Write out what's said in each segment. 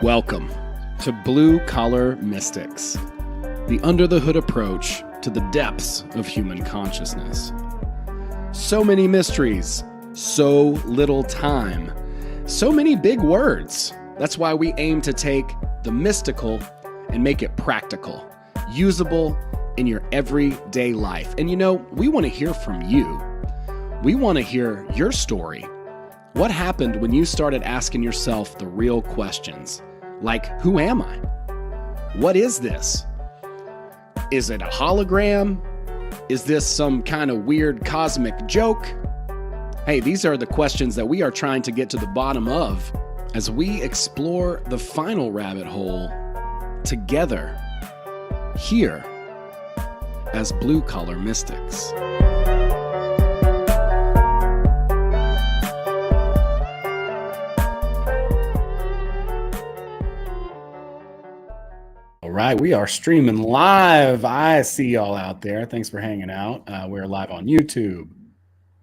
Welcome to Blue Collar Mystics, the under-the-hood approach to the depths of human consciousness. So many mysteries, so little time, so many big words. That's why we aim to take the mystical and make it practical, usable in your everyday life. And you know, we want to hear from you. We want to hear your story. What happened when you started asking yourself the real questions? Like, who am I? What is this? Is it a hologram? Is this some kind of weird cosmic joke? Hey, these are the questions that we are trying to get to the bottom of as we explore the final rabbit hole together here as Blue Collar Mystics. All right, we are streaming live. I see y'all out there. Thanks for hanging out. We're live on YouTube,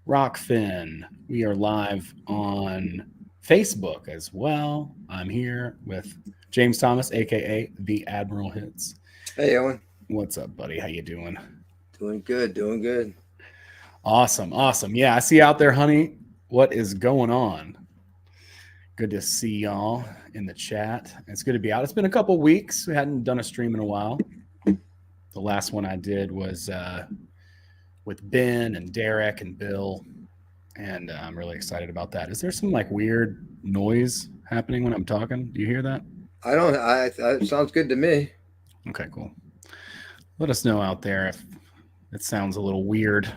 Rockfin. We are live on Facebook as well. I'm here with James Thomas, aka the Admiral Hittzz. Hey, Owen. What's up, buddy? How you doing? Doing good. Awesome. Yeah, I see you out there, honey. What is going on? Good to see y'all in the chat. It's good to be out. It's been a couple weeks. We hadn't done a stream in a while. The last one I did was with Ben and Derek and Bill, and I'm really excited about that. Is there some like weird noise happening when I'm talking? Do you hear that? I don't. It sounds good to me. Okay, cool. Let us know out there if it sounds a little weird.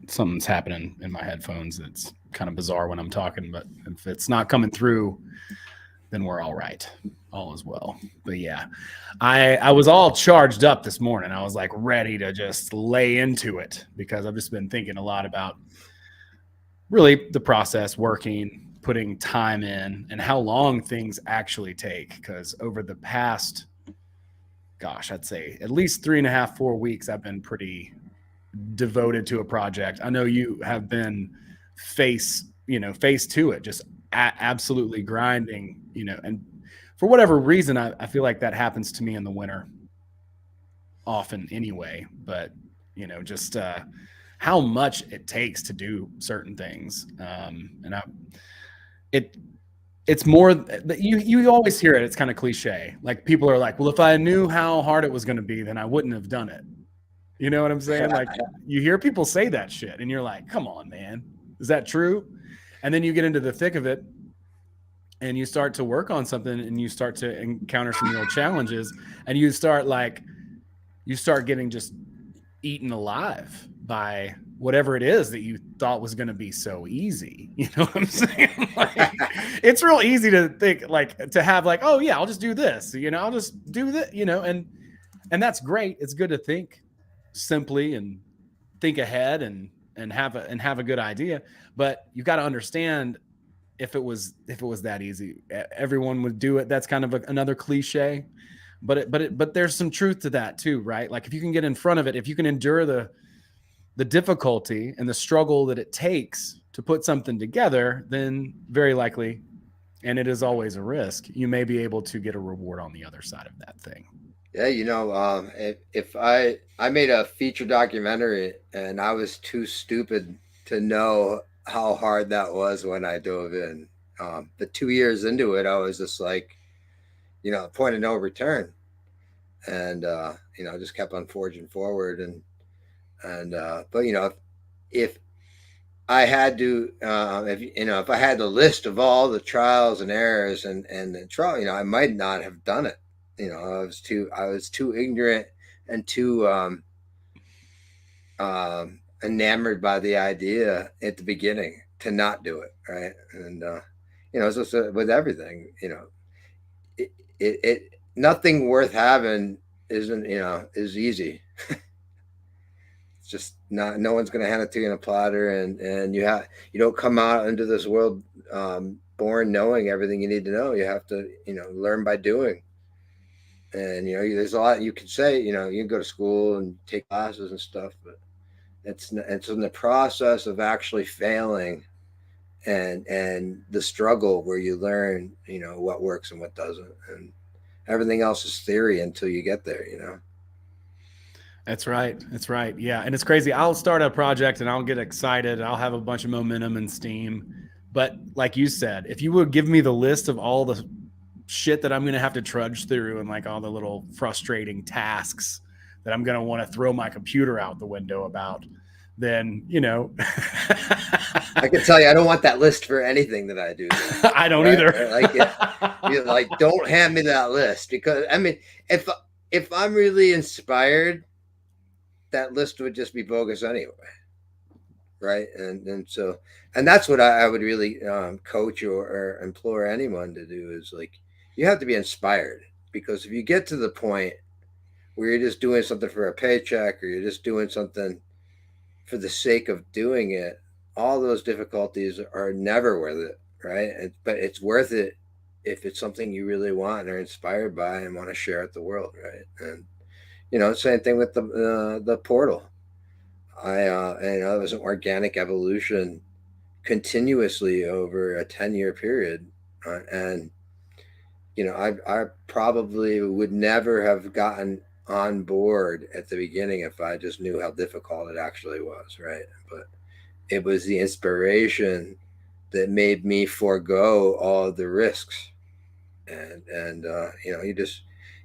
Something's happening in my headphones that's kind of bizarre when I'm talking, but if it's not coming through, then we're all right. All is well. But yeah, I was all charged up this morning. I was like ready to just lay into it because I've just been thinking a lot about really the process, working, putting time in, and how long things actually take. Because over the past, gosh, I'd say at least 3.5, 4 weeks, I've been pretty devoted to a project. I know you have been face to it, just absolutely grinding, and for whatever reason, I feel like that happens to me in the winter often anyway, but just how much it takes to do certain things. It's more that you always hear it. It's kind of cliche. Like people are like, well, if I knew how hard it was going to be, then I wouldn't have done it. You know what I'm saying? Like you hear people say that shit and you're like, come on, man. Is that true? And then you get into the thick of it and you start to work on something and you start to encounter some real challenges and you start getting just eaten alive by whatever it is that you thought was going to be so easy. You know what I'm saying? Like, it's real easy to think to have oh yeah, I'll just do this, I'll just do that, and that's great. It's good to think simply and think ahead and have a good idea, but you got to understand if it was that easy, everyone would do it. That's kind of another cliche, but there's some truth to that too, right? Like if you can get in front of it, if you can endure the difficulty and the struggle that it takes to put something together, then very likely, and it is always a risk, you may be able to get a reward on the other side of that thing. Yeah, if I made a feature documentary and I was too stupid to know how hard that was when I dove in. But 2 years into it, I was just like, point of no return, and just kept on forging forward. But if I had to, if I had the list of all the trials and errors and the trial, I might not have done it. I was too ignorant and too enamored by the idea at the beginning to not do it, right? And it's just with everything, it nothing worth having is easy. It's just not. No one's going to hand it to you in a platter, and you don't come out into this world born knowing everything you need to know. You have to learn by doing. And there's a lot you could say. You can go to school and take classes and stuff, but it's in the process of actually failing and the struggle where you learn, what works and what doesn't, and everything else is theory until you get there. That's right. That's right. Yeah. And it's crazy. I'll start a project and I'll get excited. I'll have a bunch of momentum and steam. But like you said, if you would give me the list of all the shit that I'm going to have to trudge through and like all the little frustrating tasks that I'm going to want to throw my computer out the window about, then, I can tell you, I don't want that list for anything that I do. I don't either. Like, don't hand me that list, because I mean, if I'm really inspired, that list would just be bogus anyway. Right. And that's what I would really coach or implore anyone to do, is like, you have to be inspired, because if you get to the point where you're just doing something for a paycheck, or you're just doing something for the sake of doing it, all those difficulties are never worth it. Right. But it's worth it if it's something you really want and are inspired by and want to share with the world. Right. And, same thing with the portal. It was an organic evolution continuously over a 10-year period. And, I probably would never have gotten on board at the beginning if I just knew how difficult it actually was. Right. But it was the inspiration that made me forego all the risks. And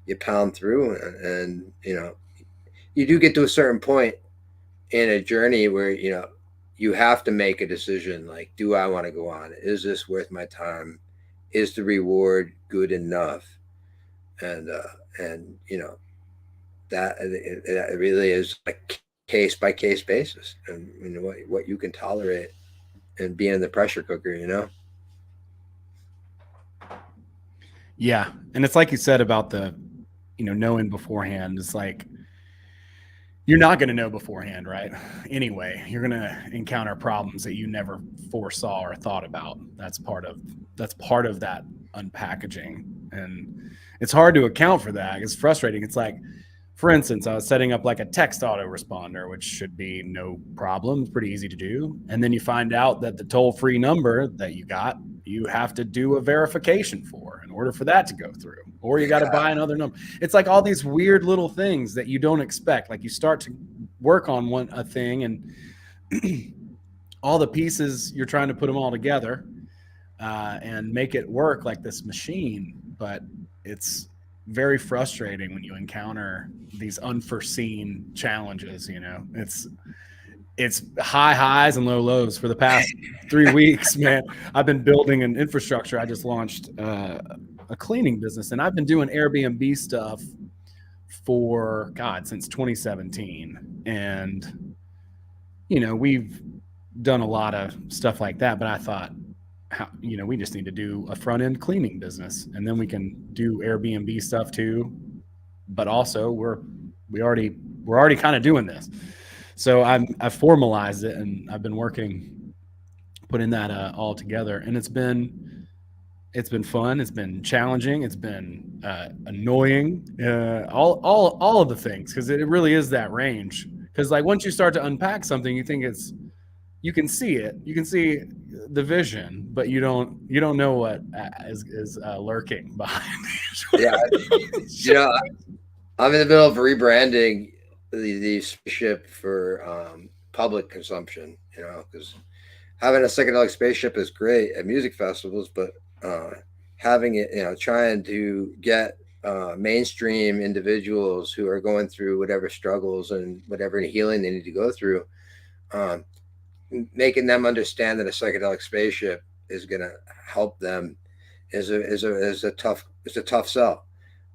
you pound through, and you do get to a certain point in a journey where you have to make a decision, like, do I want to go on? Is this worth my time? Is the reward good enough? And that it really is a case by case basis, and what you can tolerate, and being in the pressure cooker. Yeah. And it's like you said about the, knowing beforehand. It's like, you're not going to know beforehand, right? Anyway, you're going to encounter problems that you never foresaw or thought about. That's part of that unpackaging. And it's hard to account for that. It's frustrating. It's like, for instance, I was setting up like a text autoresponder, which should be no problem, pretty easy to do. And then you find out that the toll-free number that you got, you have to do a verification for in order for that to go through, or you got to buy another number. It's like all these weird little things that you don't expect. Like, you start to work on a thing, and all the pieces, you're trying to put them all together and make it work like this machine. But it's very frustrating when you encounter these unforeseen challenges. It's high highs and low lows for the past 3 weeks, man. I've been building an infrastructure. I just launched a cleaning business, and I've been doing Airbnb stuff for since 2017. And, we've done a lot of stuff like that, but I thought, we just need to do a front end cleaning business, and then we can do Airbnb stuff too. But also we're already kind of doing this. So I've formalized it, and I've been putting that all together, and it's been fun. It's been challenging. It's been annoying. All of the things, because it really is that range. Because like, once you start to unpack something, you think you can see it. You can see the vision, but you don't know what is lurking behind it. Yeah, I'm in the middle of rebranding the spaceship for public consumption. Because having a psychedelic spaceship is great at music festivals, but having it, trying to get mainstream individuals who are going through whatever struggles and whatever healing they need to go through, making them understand that a psychedelic spaceship is going to help them is a tough sell.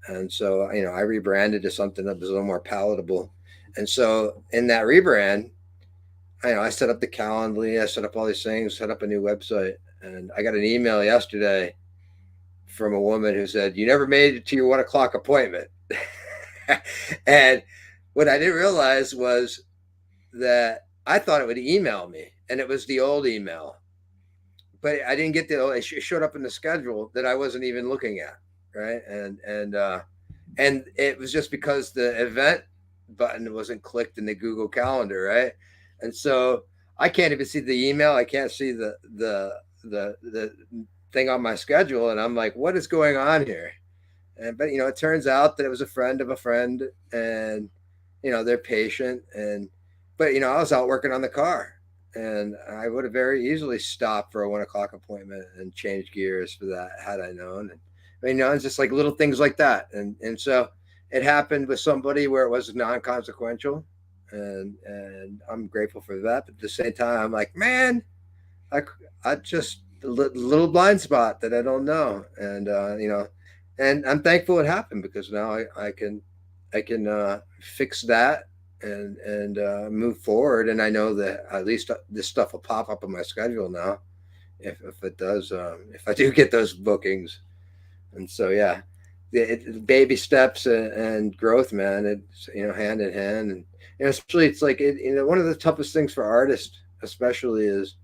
And so, I rebranded to something that was a little more palatable. And so in that rebrand, I set up the Calendly, I set up all these things, set up a new website. And I got an email yesterday from a woman who said, "You never made it to your 1 o'clock appointment." And what I didn't realize was that I thought it would email me, and it was the old email. But I didn't get it showed up in the schedule that I wasn't even looking at. Right. And it was just because the event button wasn't clicked in the Google Calendar. Right. And so I can't even see the email. I can't see the the thing on my schedule, and I'm like, what is going on here? And but it turns out that it was a friend of a friend, and they're patient, and but I was out working on the car, and I would have very easily stopped for a 1 o'clock appointment and changed gears for that had I known. And it's just like little things like that, and so it happened with somebody where it was non-consequential, and I'm grateful for that. But at the same time, I'm like, man, I just a little blind spot that I don't know, and I'm thankful it happened, because now I can fix that and move forward, and I know that at least this stuff will pop up on my schedule now if it does, if I do get those bookings. And so yeah, baby steps and growth, man. It's hand in hand, and especially it's like one of the toughest things for artists especially is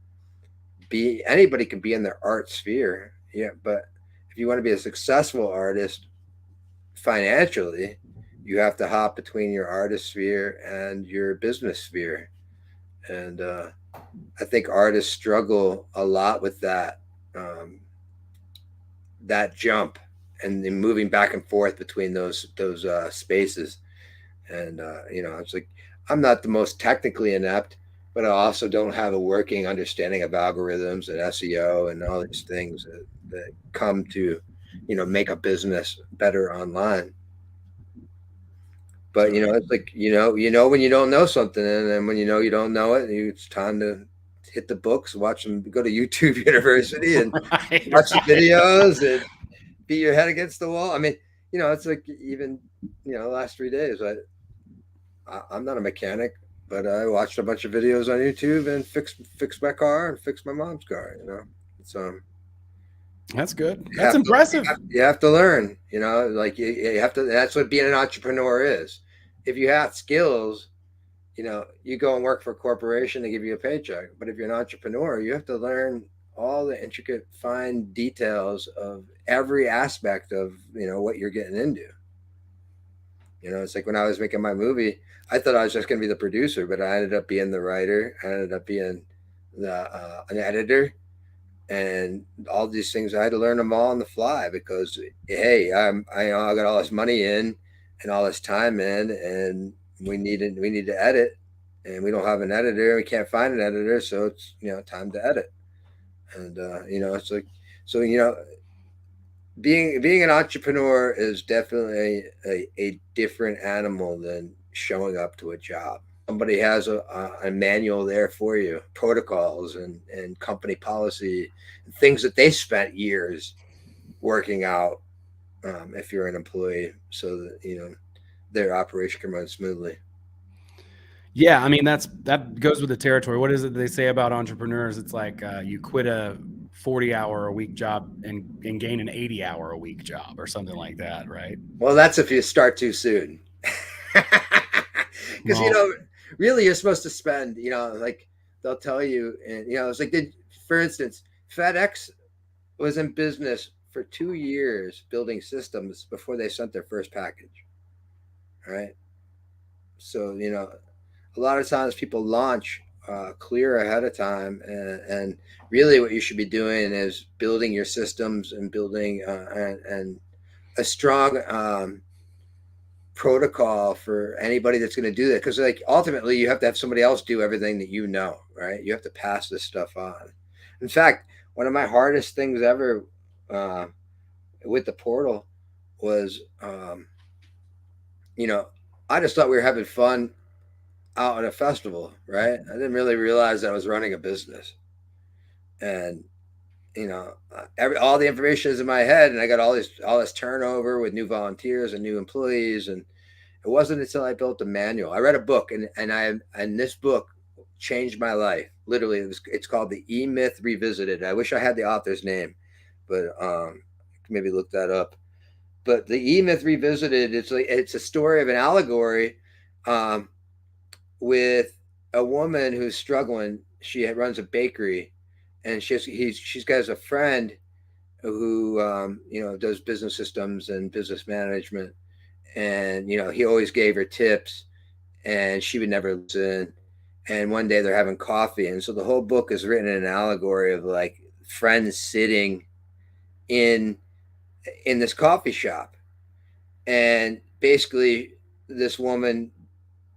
anybody can be in their art sphere, yeah, but if you want to be a successful artist financially, you have to hop between your artist sphere and your business sphere. And I think artists struggle a lot with that jump and then moving back and forth between those spaces. And it's like I'm not the most technically inept, but I also don't have a working understanding of algorithms and SEO and all these things that come to make a business better online. But it's like when you don't know something, and then when you don't know it, it's time to hit the books, watch them, go to YouTube University, and watch the videos and beat your head against the wall. I mean, it's like even the last 3 days, I'm not a mechanic, but I watched a bunch of videos on YouTube and fixed my car and fixed my mom's car. It's That's good. That's impressive. You have to learn, like you have to. That's what being an entrepreneur is. If you have skills, you go and work for a corporation to give you a paycheck. But if you're an entrepreneur, you have to learn all the intricate, fine details of every aspect of what you're getting into. It's like when I was making my movie, I thought I was just going to be the producer, but I ended up being the writer. I ended up being an editor. And all these things, I had to learn them all on the fly, because hey, I got all this money in and all this time in, and we need to edit, and we don't have an editor, we can't find an editor, so it's time to edit. And it's like, so being an entrepreneur is definitely a different animal than showing up to a job. Somebody has a manual there for you, protocols and company policy, and things that they spent years working out, if you're an employee, so that their operation can run smoothly. Yeah, I mean that goes with the territory. What is it they say about entrepreneurs? It's like you quit a 40-hour-a-week job and gain an 80-hour-a-week job or something like that, right? Well, that's if you start too soon. Because really you're supposed to spend, like they'll tell you, and it's like for instance, FedEx was in business for 2 years building systems before they sent their first package. All right. So, a lot of times people launch clear ahead of time, and really what you should be doing is building your systems and building and a strong protocol for anybody that's going to do that, because like ultimately you have to have somebody else do everything that right? You have to pass this stuff on. In fact, one of my hardest things ever with the portal was I just thought we were having fun out at a festival, right? I didn't really realize that I was running a business, and all the information is in my head, and I got all this turnover with new volunteers and new employees, and it wasn't until I built a manual. I read a book, and this book changed my life. Literally, it's called The E-Myth Revisited. I wish I had the author's name, but maybe look that up. But The E-Myth Revisited, it's a story of an allegory with a woman who's struggling. She runs a bakery, and she's got a friend who does business systems and business management, and he always gave her tips, and she would never listen. And one day they're having coffee, and so the whole book is written in an allegory of like friends sitting in this coffee shop, and basically this woman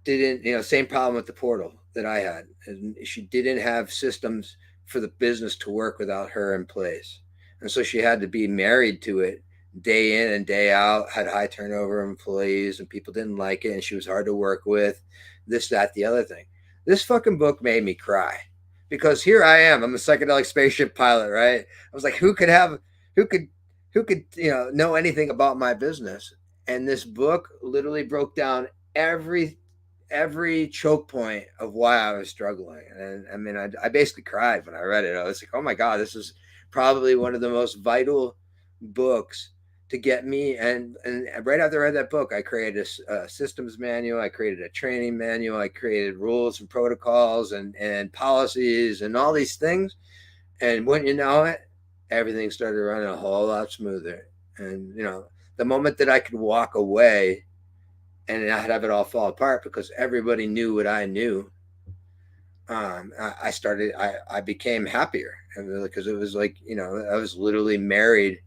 didn't, same problem with the portal that I had, and she didn't have systems for the business to work without her in place, and so she had to be married to it day in and day out. Had high turnover of employees, and people didn't like it, and she was hard to work with. This, that, the other thing. This fucking book made me cry, because here I am. I'm a psychedelic spaceship pilot, right? I was like, who could know anything about my business? And this book literally broke down every choke point of why I was struggling. And I mean, I basically cried when I read it. I was like, oh my God, this is probably one of the most vital books to get me. And right after I read that book, I created a systems manual. I created a training manual. I created rules and protocols and policies and all these things. And wouldn't you know it, everything started running a whole lot smoother. And, the moment that I could walk away and I'd have it all fall apart because everybody knew what I knew, I became happier. And because it was like, I was literally married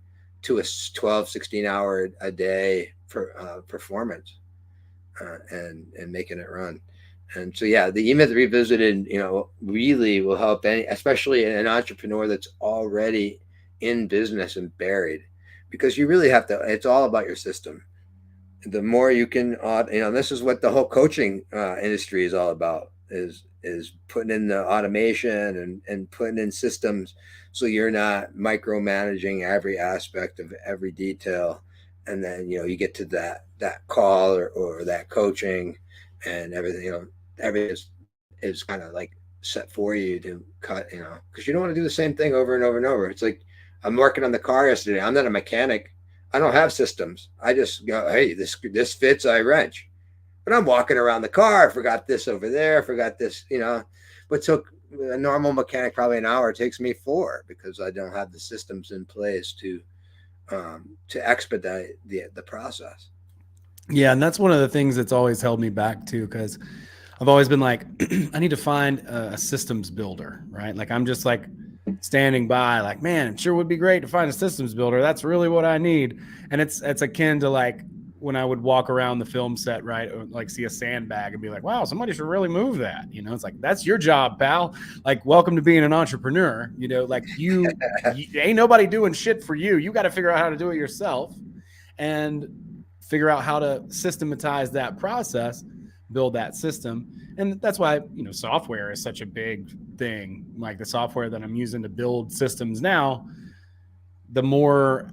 to a 12, 16 hour a day for performance, and making it run. And so, yeah, the E-Myth Revisited, really will help especially an entrepreneur that's already in business and buried, because you really have to, it's all about your system. The more you can, this is what the whole coaching industry is all about, is putting in the automation and putting in systems, so you're not micromanaging every aspect of every detail. And then, you get to that call or that coaching, and everything, everything is kind of like set for you to cut, because you don't want to do the same thing over and over and over. It's like, I'm working on the car yesterday. I'm not a mechanic. I don't have systems. I just go, hey, this fits, I wrench. But I'm walking around the car. I forgot this over there. I forgot this, What took a normal mechanic probably an hour takes me 4, because I don't have the systems in place to expedite the process. Yeah, and that's one of the things that's always held me back too, because I've always been like, I need to find a systems builder, right? Like, I'm just like standing by, like, man, it sure would be great to find a systems builder. That's really what I need. And it's akin to like when I would walk around the film set, right? Or like see a sandbag and be like, wow, somebody should really move that. It's like, that's your job, pal. Like, welcome to being an entrepreneur. Like you ain't nobody doing shit for you. You got to figure out how to do it yourself and figure out how to systematize that process, build that system. And that's why, software is such a big thing. Like the software that I'm using to build systems now, the more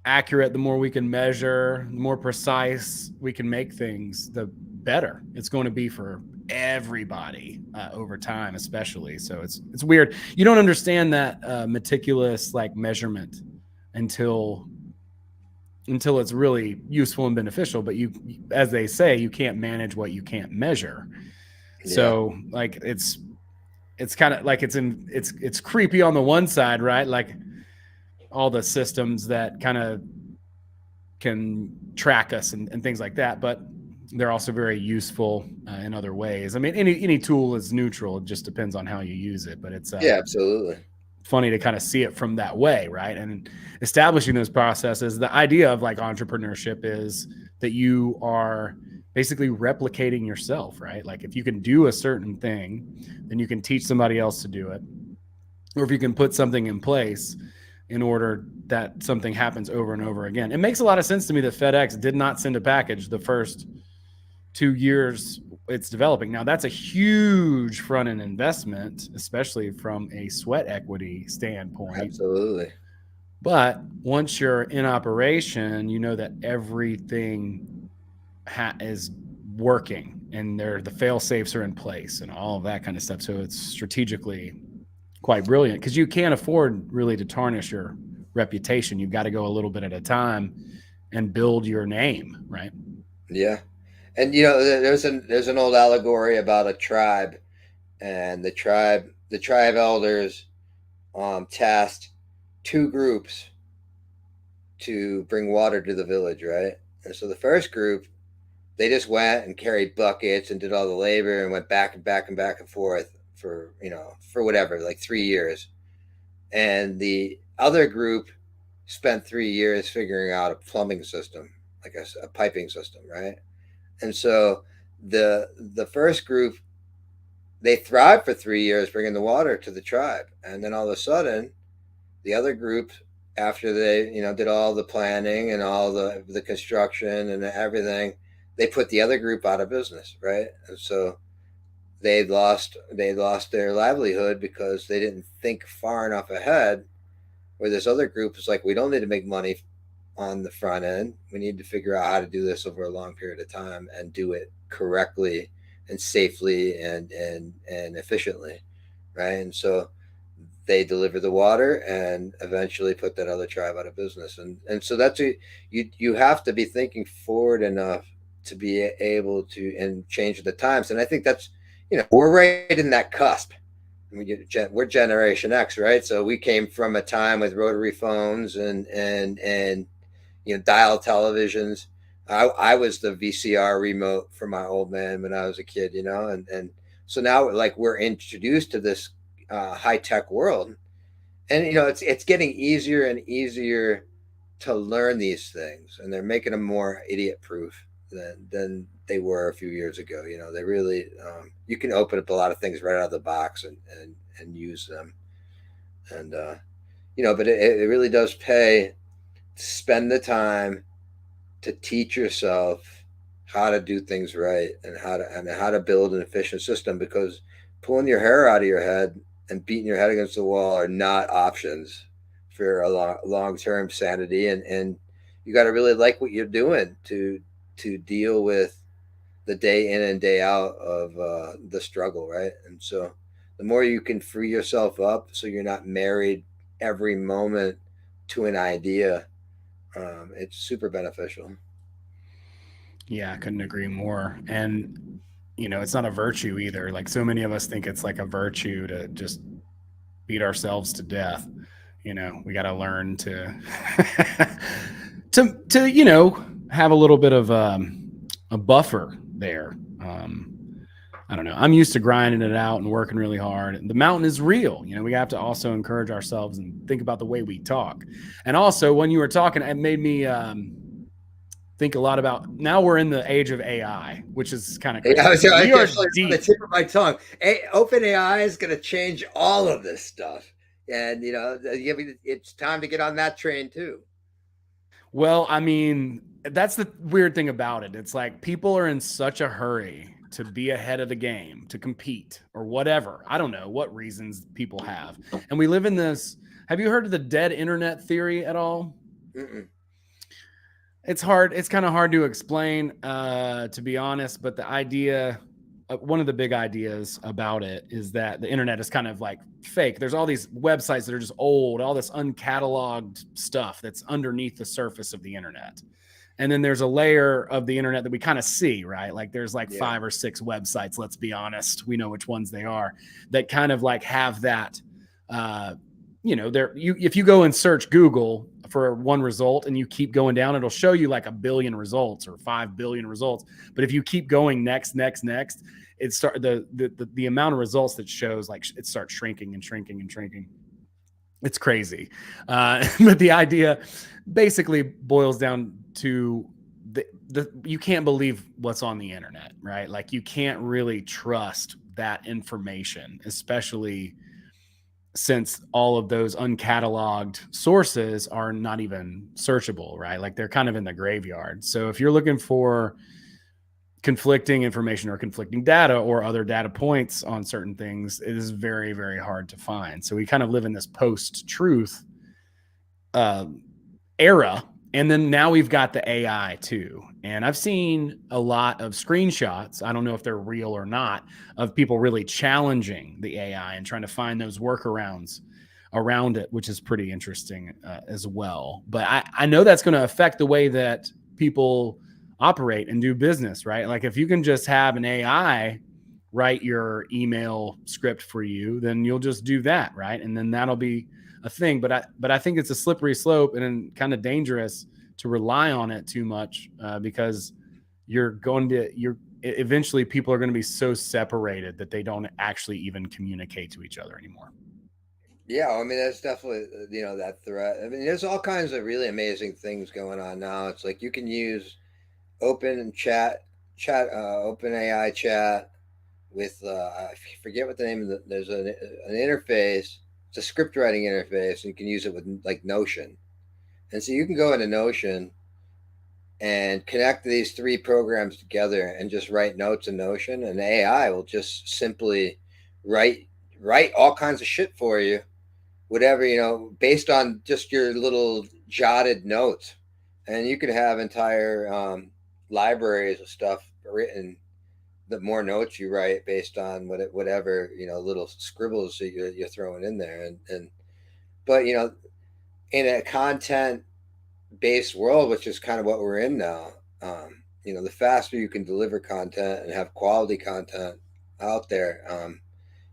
accurate, the more we can measure, the more precise we can make things, the better it's going to be for everybody over time, especially. So it's weird. You don't understand that meticulous like measurement until it's really useful and beneficial. But you, as they say, you can't manage what you can't measure. Yeah. So like it's kind of like it's creepy on the one side, right? Like all the systems that kind of can track us and things like that, but they're also very useful in other ways. I mean, any tool is neutral. It just depends on how you use it. But it's yeah, absolutely funny to kind of see it from that way, right? And establishing those processes, the idea of like entrepreneurship is that you are basically replicating yourself, right? Like if you can do a certain thing, then you can teach somebody else to do it. Or if you can put something in place in order that something happens over and over again. It makes a lot of sense to me that FedEx did not send a package the first 2 years it's developing. Now that's a huge front end investment, especially from a sweat equity standpoint. Absolutely. But once you're in operation, you know that everything is working and the fail safes are in place and all of that kind of stuff. So it's strategically quite brilliant, because you can't afford really to tarnish your reputation. You've got to go a little bit at a time and build your name, right? Yeah. And there's an old allegory about a tribe, and the tribe elders tasked 2 groups to bring water to the village, right? And so the first group, they just went and carried buckets and did all the labor and went back and back and back and forth for whatever, like 3 years. and the other group spent 3 years figuring out a plumbing system, like a piping system, right? And so the first group, they thrived for 3 years bringing the water to the tribe, and then all of a sudden, the other group, after they did all the planning and all the construction and everything, they put the other group out of business, right? And so they lost their livelihood because they didn't think far enough ahead. Where this other group is like, we don't need to make money on the front end. We need to figure out how to do this over a long period of time and do it correctly and safely and efficiently, right? And so they deliver the water and eventually put that other tribe out of business. And so you have to be thinking forward enough to be able to and change the times. And I think that's, we're right in that cusp. We're Generation X, right? So we came from a time with rotary phones and dial televisions. I was the VCR remote for my old man when I was a kid, and so now like we're introduced to this high tech world, and it's getting easier and easier to learn these things, and they're making them more idiot proof than they were a few years ago. They really you can open up a lot of things right out of the box and use them, and but it really does pay to spend the time to teach yourself how to do things right and how to build an efficient system, because pulling your hair out of your head and beating your head against the wall are not options for a long-term sanity, and you got to really like what you're doing to deal with the day in and day out of the struggle, right? And so the more you can free yourself up so you're not married every moment to an idea, it's super beneficial. Yeah, I couldn't agree more. And it's not a virtue either. Like, so many of us think it's like a virtue to just beat ourselves to death. We got to learn to to have a little bit of a buffer there. I don't know. I'm used to grinding it out and working really hard. The mountain is real. We have to also encourage ourselves and think about the way we talk. And also, when you were talking, it made me think a lot about, now we're in the age of AI, which is kind of crazy. We are deep. On the tip of my tongue. Open AI is going to change all of this stuff, and it's time to get on that train too. Well, I mean, that's the weird thing about it. It's like people are in such a hurry to be ahead of the game, to compete or whatever. I don't know what reasons people have. And we live in this. Have you heard of the dead internet theory at all? Mm-mm. It's hard. It's kind of hard to explain, to be honest. But the idea, one of the big ideas about it is that the internet is kind of like fake. There's all these websites that are just old, all this uncatalogued stuff that's underneath the surface of the internet. And then there's a layer of the internet that we kind of see, right? Like there's like 5 or 6 websites, let's be honest. We know which ones they are, that kind of like have that, if you go and search Google for one result and you keep going down, it'll show you like 1 billion results or 5 billion results. But if you keep going next, the amount of results that shows, like, it starts shrinking and shrinking and shrinking. It's crazy. But the idea basically boils down to you can't believe what's on the internet, right? Like, you can't really trust that information, especially since all of those uncatalogued sources are not even searchable, right? Like, they're kind of in the graveyard. So if you're looking for conflicting information or conflicting data or other data points on certain things, it is very, very hard to find. So we kind of live in this post-truth era. And then now we've got the AI too. And I've seen a lot of screenshots, I don't know if they're real or not, of people really challenging the AI and trying to find those workarounds around it, which is pretty interesting as well. But I know that's going to affect the way that people operate and do business, right? Like, if you can just have an AI write your email script for you, then you'll just do that, right? And then that'll be a thing. But I think it's a slippery slope and kind of dangerous to rely on it too much, because eventually people are going to be so separated that they don't actually even communicate to each other anymore. Yeah, I mean that's definitely that threat. I mean, there's all kinds of really amazing things going on now. It's like you can use open open AI chat with I forget what the name of there's an interface. It's a script writing interface, and you can use it with like Notion. And so you can go into Notion and connect these three programs together and just write notes in Notion, and AI will just simply write write all kinds of shit for you, whatever based on just your little jotted notes, and you could have entire libraries of stuff written. The more notes you write based on whatever little scribbles that you're throwing in there, and but in a content based world, which is kind of what we're in now. The faster you can deliver content and have quality content out there,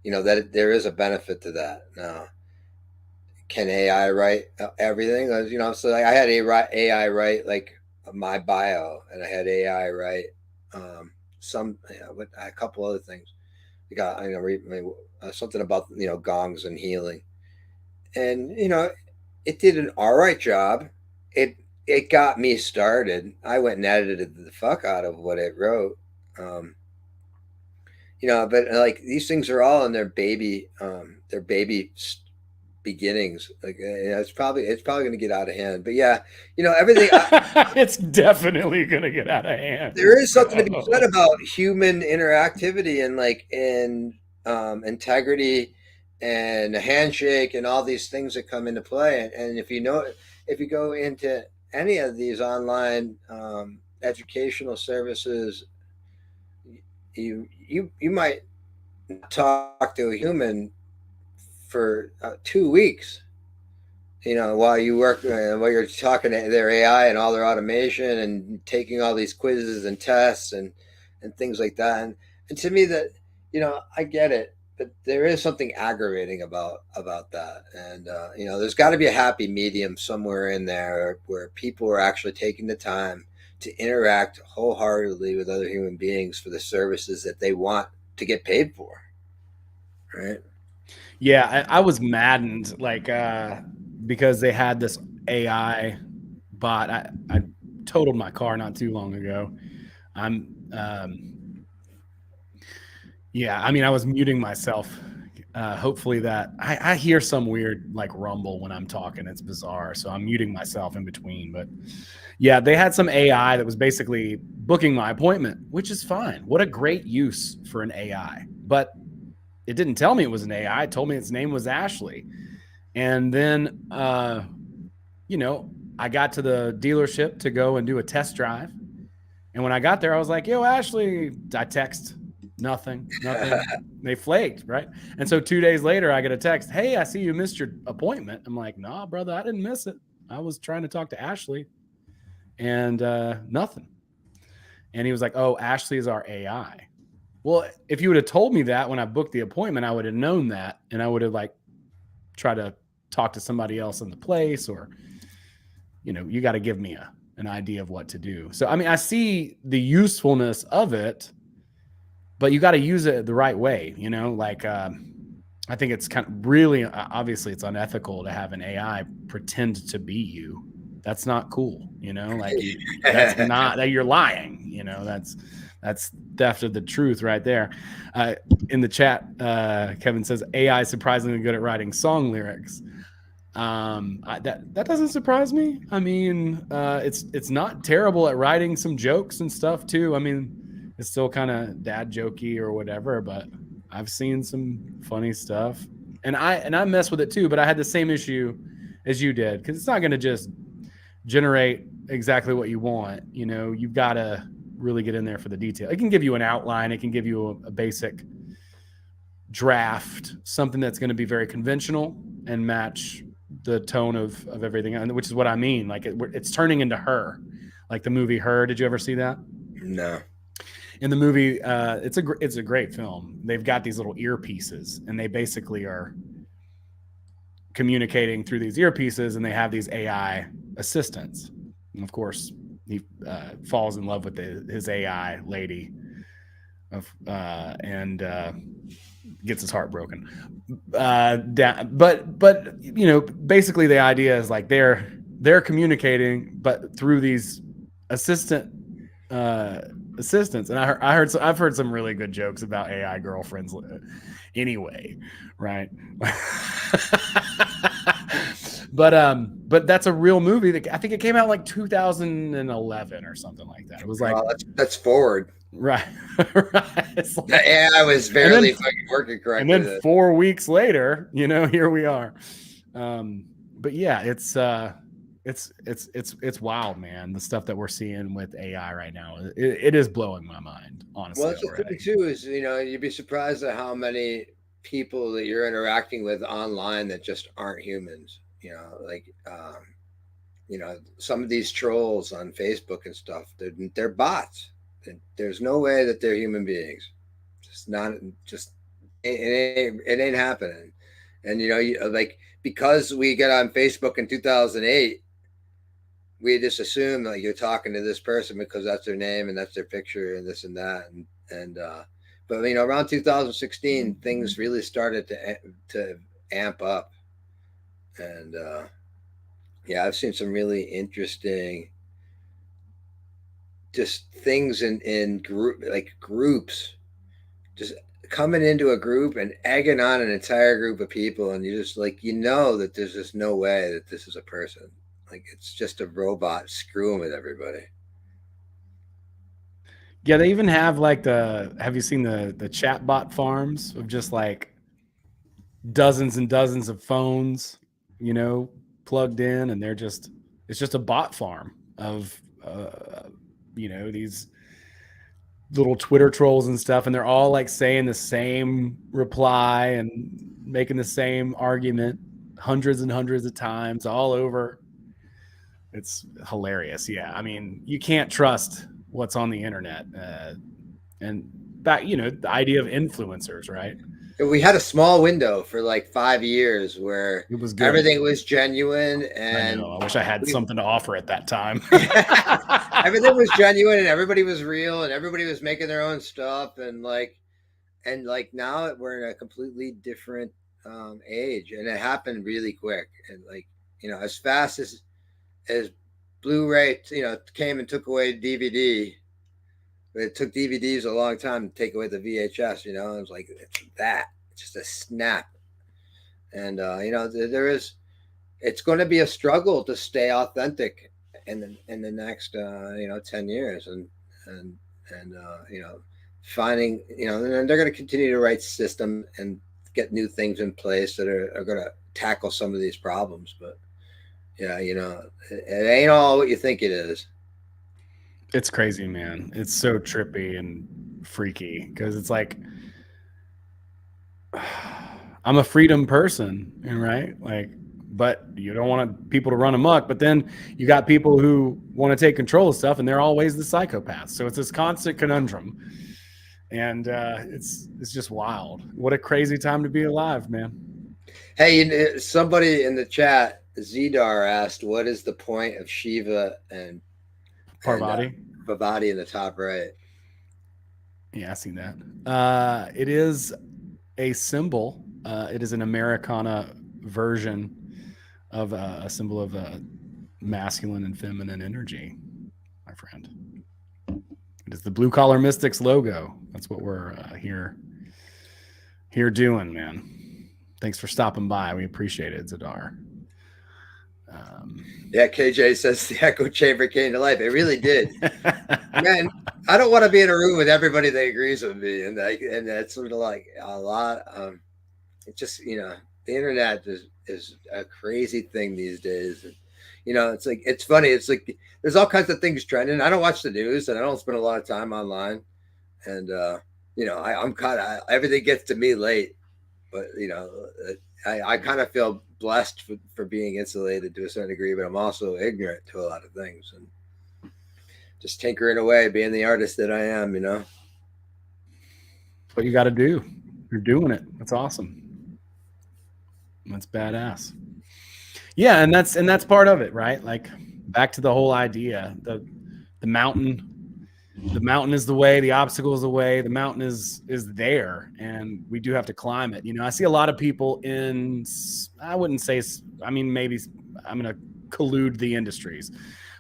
that there is a benefit to that. Now, can AI write everything? So like I had AI write like my bio, and I had AI write a couple other things. We got something about gongs and healing, and it did an all right job. It it got me started. I went and edited the fuck out of what it wrote. Um, but like these things are all in their baby beginnings. Like it's probably going to get out of hand. But yeah, everything. It's definitely gonna get out of hand. There is something to be said about human interactivity and like in integrity and a handshake and all these things that come into play. And if you go into any of these online educational services, you might talk to a human for 2 weeks. While you're talking to their AI and all their automation and taking all these quizzes and tests and things like that. And to me that, I get it, but there is something aggravating about that. And, there's got to be a happy medium somewhere in there where people are actually taking the time to interact wholeheartedly with other human beings for the services that they want to get paid for. Right. Yeah, I was maddened, like because they had this AI bot. I totaled my car not too long ago. I'm yeah, I mean I was muting myself. Hopefully that I hear some weird like rumble when I'm talking. It's bizarre. So I'm muting myself in between. But yeah, they had some AI that was basically booking my appointment, which is fine. What a great use for an AI. But it didn't tell me it was an AI. It told me its name was Ashley. And then, I got to the dealership to go and do a test drive. And when I got there, I was like, yo, Ashley, I text, nothing. They flaked, right? And so 2 days later, I get a text, hey, I see you missed your appointment. I'm like, nah, brother, I didn't miss it. I was trying to talk to Ashley and nothing. And he was like, oh, Ashley is our AI. Well, if you would have told me that when I booked the appointment, I would have known that. And I would have like tried to talk to somebody else in the place, or, you got to give me an idea of what to do. So, I mean, I see the usefulness of it, but you got to use it the right way, like, I think it's kind of really, obviously it's unethical to have an AI pretend to be you. That's not cool. Like that's not that you're lying, that's theft of the truth right there. In the chat, Kevin says AI is surprisingly good at writing song lyrics. That doesn't surprise me. I mean, it's not terrible at writing some jokes and stuff too. I mean, it's still kind of dad jokey or whatever, but I've seen some funny stuff, and I mess with it too. But I had the same issue as you did, because it's not going to just generate exactly what you want. You've got to really get in there for the detail. It can give you an outline. It can give you a basic draft, something that's going to be very conventional and match the tone of everything, which is what I mean. Like it's turning into Her, like the movie Her. Did you ever see that? No. In the movie, it's a great film. They've got these little earpieces, and they basically are communicating through these earpieces, and they have these AI assistants. And of course, he falls in love with his AI lady, and gets his heart broken. But you know, basically the idea is like they're communicating, but through these assistants. And I've heard some really good jokes about AI girlfriends anyway, right? But that's a real movie that I think it came out like 2011 or something like that. It was like that's forward. Right. Right. It's like, the AI was barely fucking working correctly. And then 4 weeks later, you know, here we are. But yeah, it's wild, man. The stuff that we're seeing with AI right now, it is blowing my mind, honestly. Well, the thing too is, you know, you'd be surprised at how many people that you're interacting with online that just aren't humans. You know, like, you know, some of these trolls on Facebook and stuff, they're bots. There's no way that they're human beings. It ain't happening. And, you know, like, because we got on Facebook in 2008, we just assume like you're talking to this person because that's their name and that's their picture and this and that. But you know, around 2016, things really started to amp up. And yeah, I've seen some really interesting just things in groups, just coming into a group and egging on an entire group of people, and you just like, you know, that there's just no way that this is a person. Like, it's just a robot screwing with everybody. Yeah, they even have like have you seen the chat bot farms of just like dozens and dozens of phones, you know, plugged in, and it's just a bot farm of you know, these little Twitter trolls and stuff, and they're all like saying the same reply and making the same argument hundreds and hundreds of times all over. It's hilarious. Yeah, I mean, you can't trust what's on the internet. And that, you know, the idea of influencers, right? We had a small window for like 5 years where it was good. Everything was genuine, and I wish I had something to offer at that time. Everything was genuine, and everybody was real, and everybody was making their own stuff, and now we're in a completely different age, and it happened really quick, and like, you know, as fast as Blu-ray, you know, came and took away DVD. But it took DVDs a long time to take away the VHS, you know. It was like, it's just a snap. And, you know, it's going to be a struggle to stay authentic in the next, you know, 10 years. And you know, finding, you know, and they're going to continue to write systems and get new things in place that are going to tackle some of these problems. But, yeah, you know, it ain't all what you think it is. It's crazy, man. It's so trippy and freaky because it's like, I'm a freedom person, right? Like, but you don't want people to run amok. But then you got people who want to take control of stuff, and they're always the psychopaths. So it's this constant conundrum, and it's just wild. What a crazy time to be alive, man. Hey, somebody in the chat, Zidar, asked, "What is the point of Shiva and Parvati?" Parvati in the top right. Yeah, I seen that. It is a symbol. It is an Americana version of a symbol of masculine and feminine energy, my friend. It is the Blue Collar Mystics logo. That's what we're here doing, man. Thanks for stopping by. We appreciate it, Zadar. Yeah, KJ says the echo chamber came to life. It really did. Man, I don't want to be in a room with everybody that agrees with me, and that's sort of like a lot. It's just, you know, the internet is a crazy thing these days. And, you know, it's like, it's funny. It's like there's all kinds of things trending. I don't watch the news, and I don't spend a lot of time online. And you know, I'm kind of, everything gets to me late. But, you know, I kind of feel blessed for being insulated to a certain degree, but I'm also ignorant to a lot of things, and just tinkering away, being the artist that I am, you know. That's what you got to do. You're doing it. That's awesome. That's badass. Yeah, and that's part of it, right? Like, back to the whole idea, the mountain the mountain is the way, the obstacle is the way, the mountain is there, and we do have to climb it. You know, I see a lot of people in, I wouldn't say, I mean, maybe I'm going to collude the industries,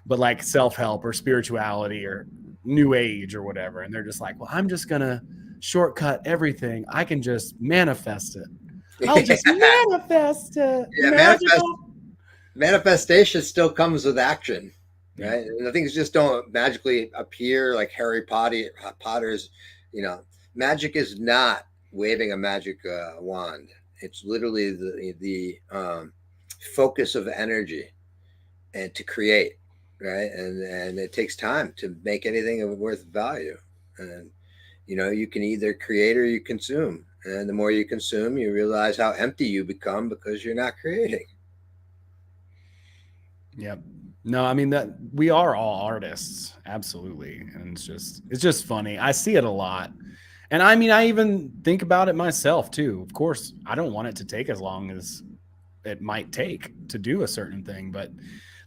but like self-help or spirituality or new age or whatever. And they're just like, well, I'm just going to shortcut everything. I can just manifest it. I'll just manifest it. Yeah, manifestation still comes with action, right? And the things just don't magically appear like Harry Potter's, you know, magic is not waving a magic wand. It's literally the focus of energy and to create, right? And it takes time to make anything of worth value. And, you know, you can either create or you consume. And the more you consume, you realize how empty you become because you're not creating. Yep. No, I mean that we are all artists, absolutely, and it's just funny. I see it a lot, and I mean, I even think about it myself too. Of course, I don't want it to take as long as it might take to do a certain thing, but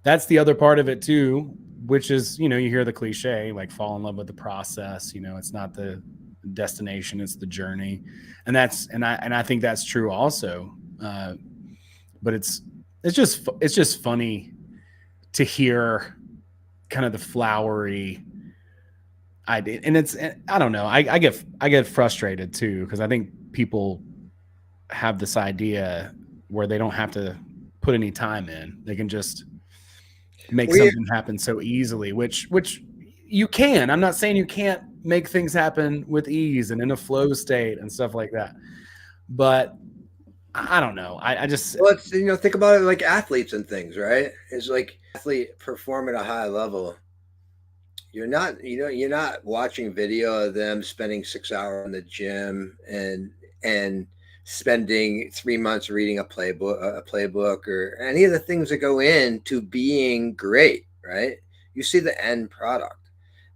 that's the other part of it too, which is, you know, you hear the cliche like fall in love with the process. You know, it's not the destination, it's the journey, and I think that's true also. But it's just funny to hear kind of the flowery idea. And I don't know, I get frustrated too, because I think people have this idea where they don't have to put any time in. They can just make something happen so easily, which you can. I'm not saying you can't make things happen with ease and in a flow state and stuff like that. But I don't know. I just, well, it's, you know, think about it like athletes and things, right? It's like athlete perform at a high level. You're not watching video of them spending 6 hours in the gym and spending 3 months reading a playbook or any of the things that go into being great, right? You see the end product.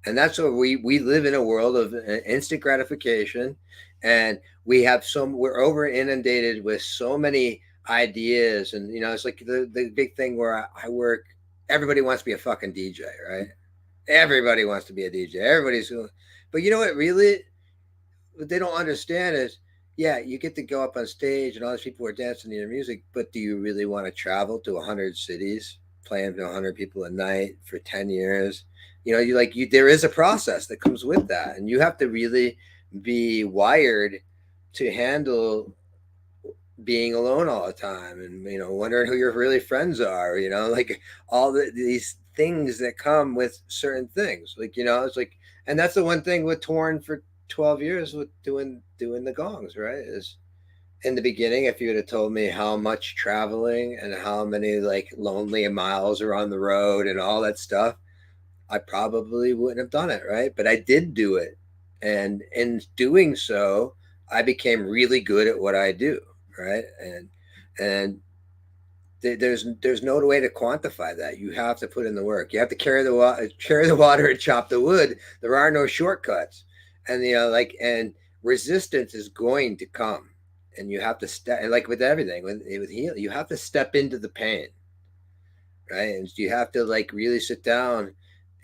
And that's what we live in, a world of instant gratification. And we're over inundated with so many ideas. And, you know, it's like the big thing where I work, everybody wants to be a fucking DJ, right? Everybody wants to be a DJ. But you know what they don't understand is, yeah, you get to go up on stage and all these people are dancing to your music, but do you really want to travel to 100 cities, playing to 100 people a night for 10 years? You know, there is a process that comes with that. And you have to really be wired to handle being alone all the time and, you know, wondering who your really friends are, you know, like all these things that come with certain things. Like, you know, it's like, and that's the one thing with touring for 12 years with doing the gongs, right? Is in the beginning, if you would have told me how much traveling and how many like lonely miles are on the road and all that stuff, I probably wouldn't have done it, right? But I did do it. And in doing so, I became really good at what I do, right? And there's no way to quantify that. You have to put in the work. You have to carry the water and chop the wood. There are no shortcuts. And, you know, like, and resistance is going to come. And you have to step, and like with everything, with healing, you have to step into the pain, right? And you have to like really sit down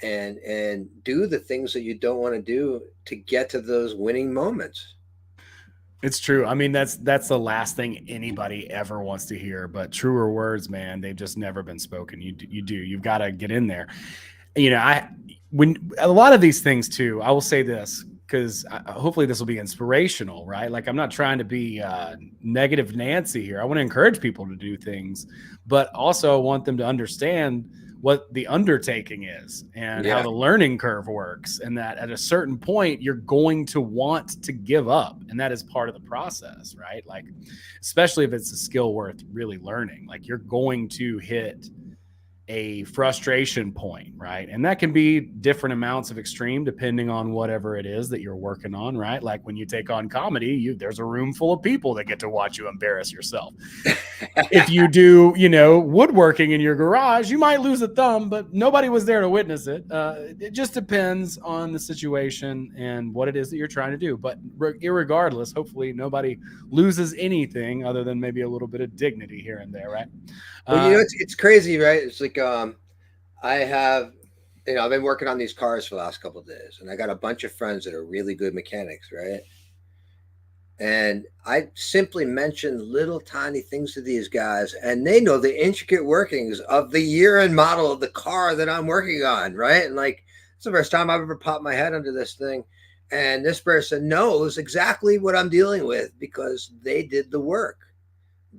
and do the things that you don't want to do to get to those winning moments. It's true. I mean, that's the last thing anybody ever wants to hear, but truer words, man, they've just never been spoken. You've got to get in there. You know, when a lot of these things too, I will say this, because hopefully this will be inspirational, right? Like, I'm not trying to be negative Nancy here. I want to encourage people to do things, but also I want them to understand what the undertaking is and how the learning curve works, and that at a certain point you're going to want to give up, and that is part of the process, right? Like, especially if it's a skill worth really learning, like you're going to hit a frustration point, right? And that can be different amounts of extreme depending on whatever it is that you're working on, right? Like when you take on comedy, there's a room full of people that get to watch you embarrass yourself. If you do, you know, woodworking in your garage, you might lose a thumb, but nobody was there to witness it. It just depends on the situation and what it is that you're trying to do. But irregardless, hopefully nobody loses anything other than maybe a little bit of dignity here and there, right? Well, you know, it's crazy, right? It's like I have I've been working on these cars for the last couple of days, and I got a bunch of friends that are really good mechanics, right? And I simply mention little tiny things to these guys, and they know the intricate workings of the year and model of the car that I'm working on, right? And like, it's the first time I've ever popped my head under this thing. And this person knows exactly what I'm dealing with because they did the work.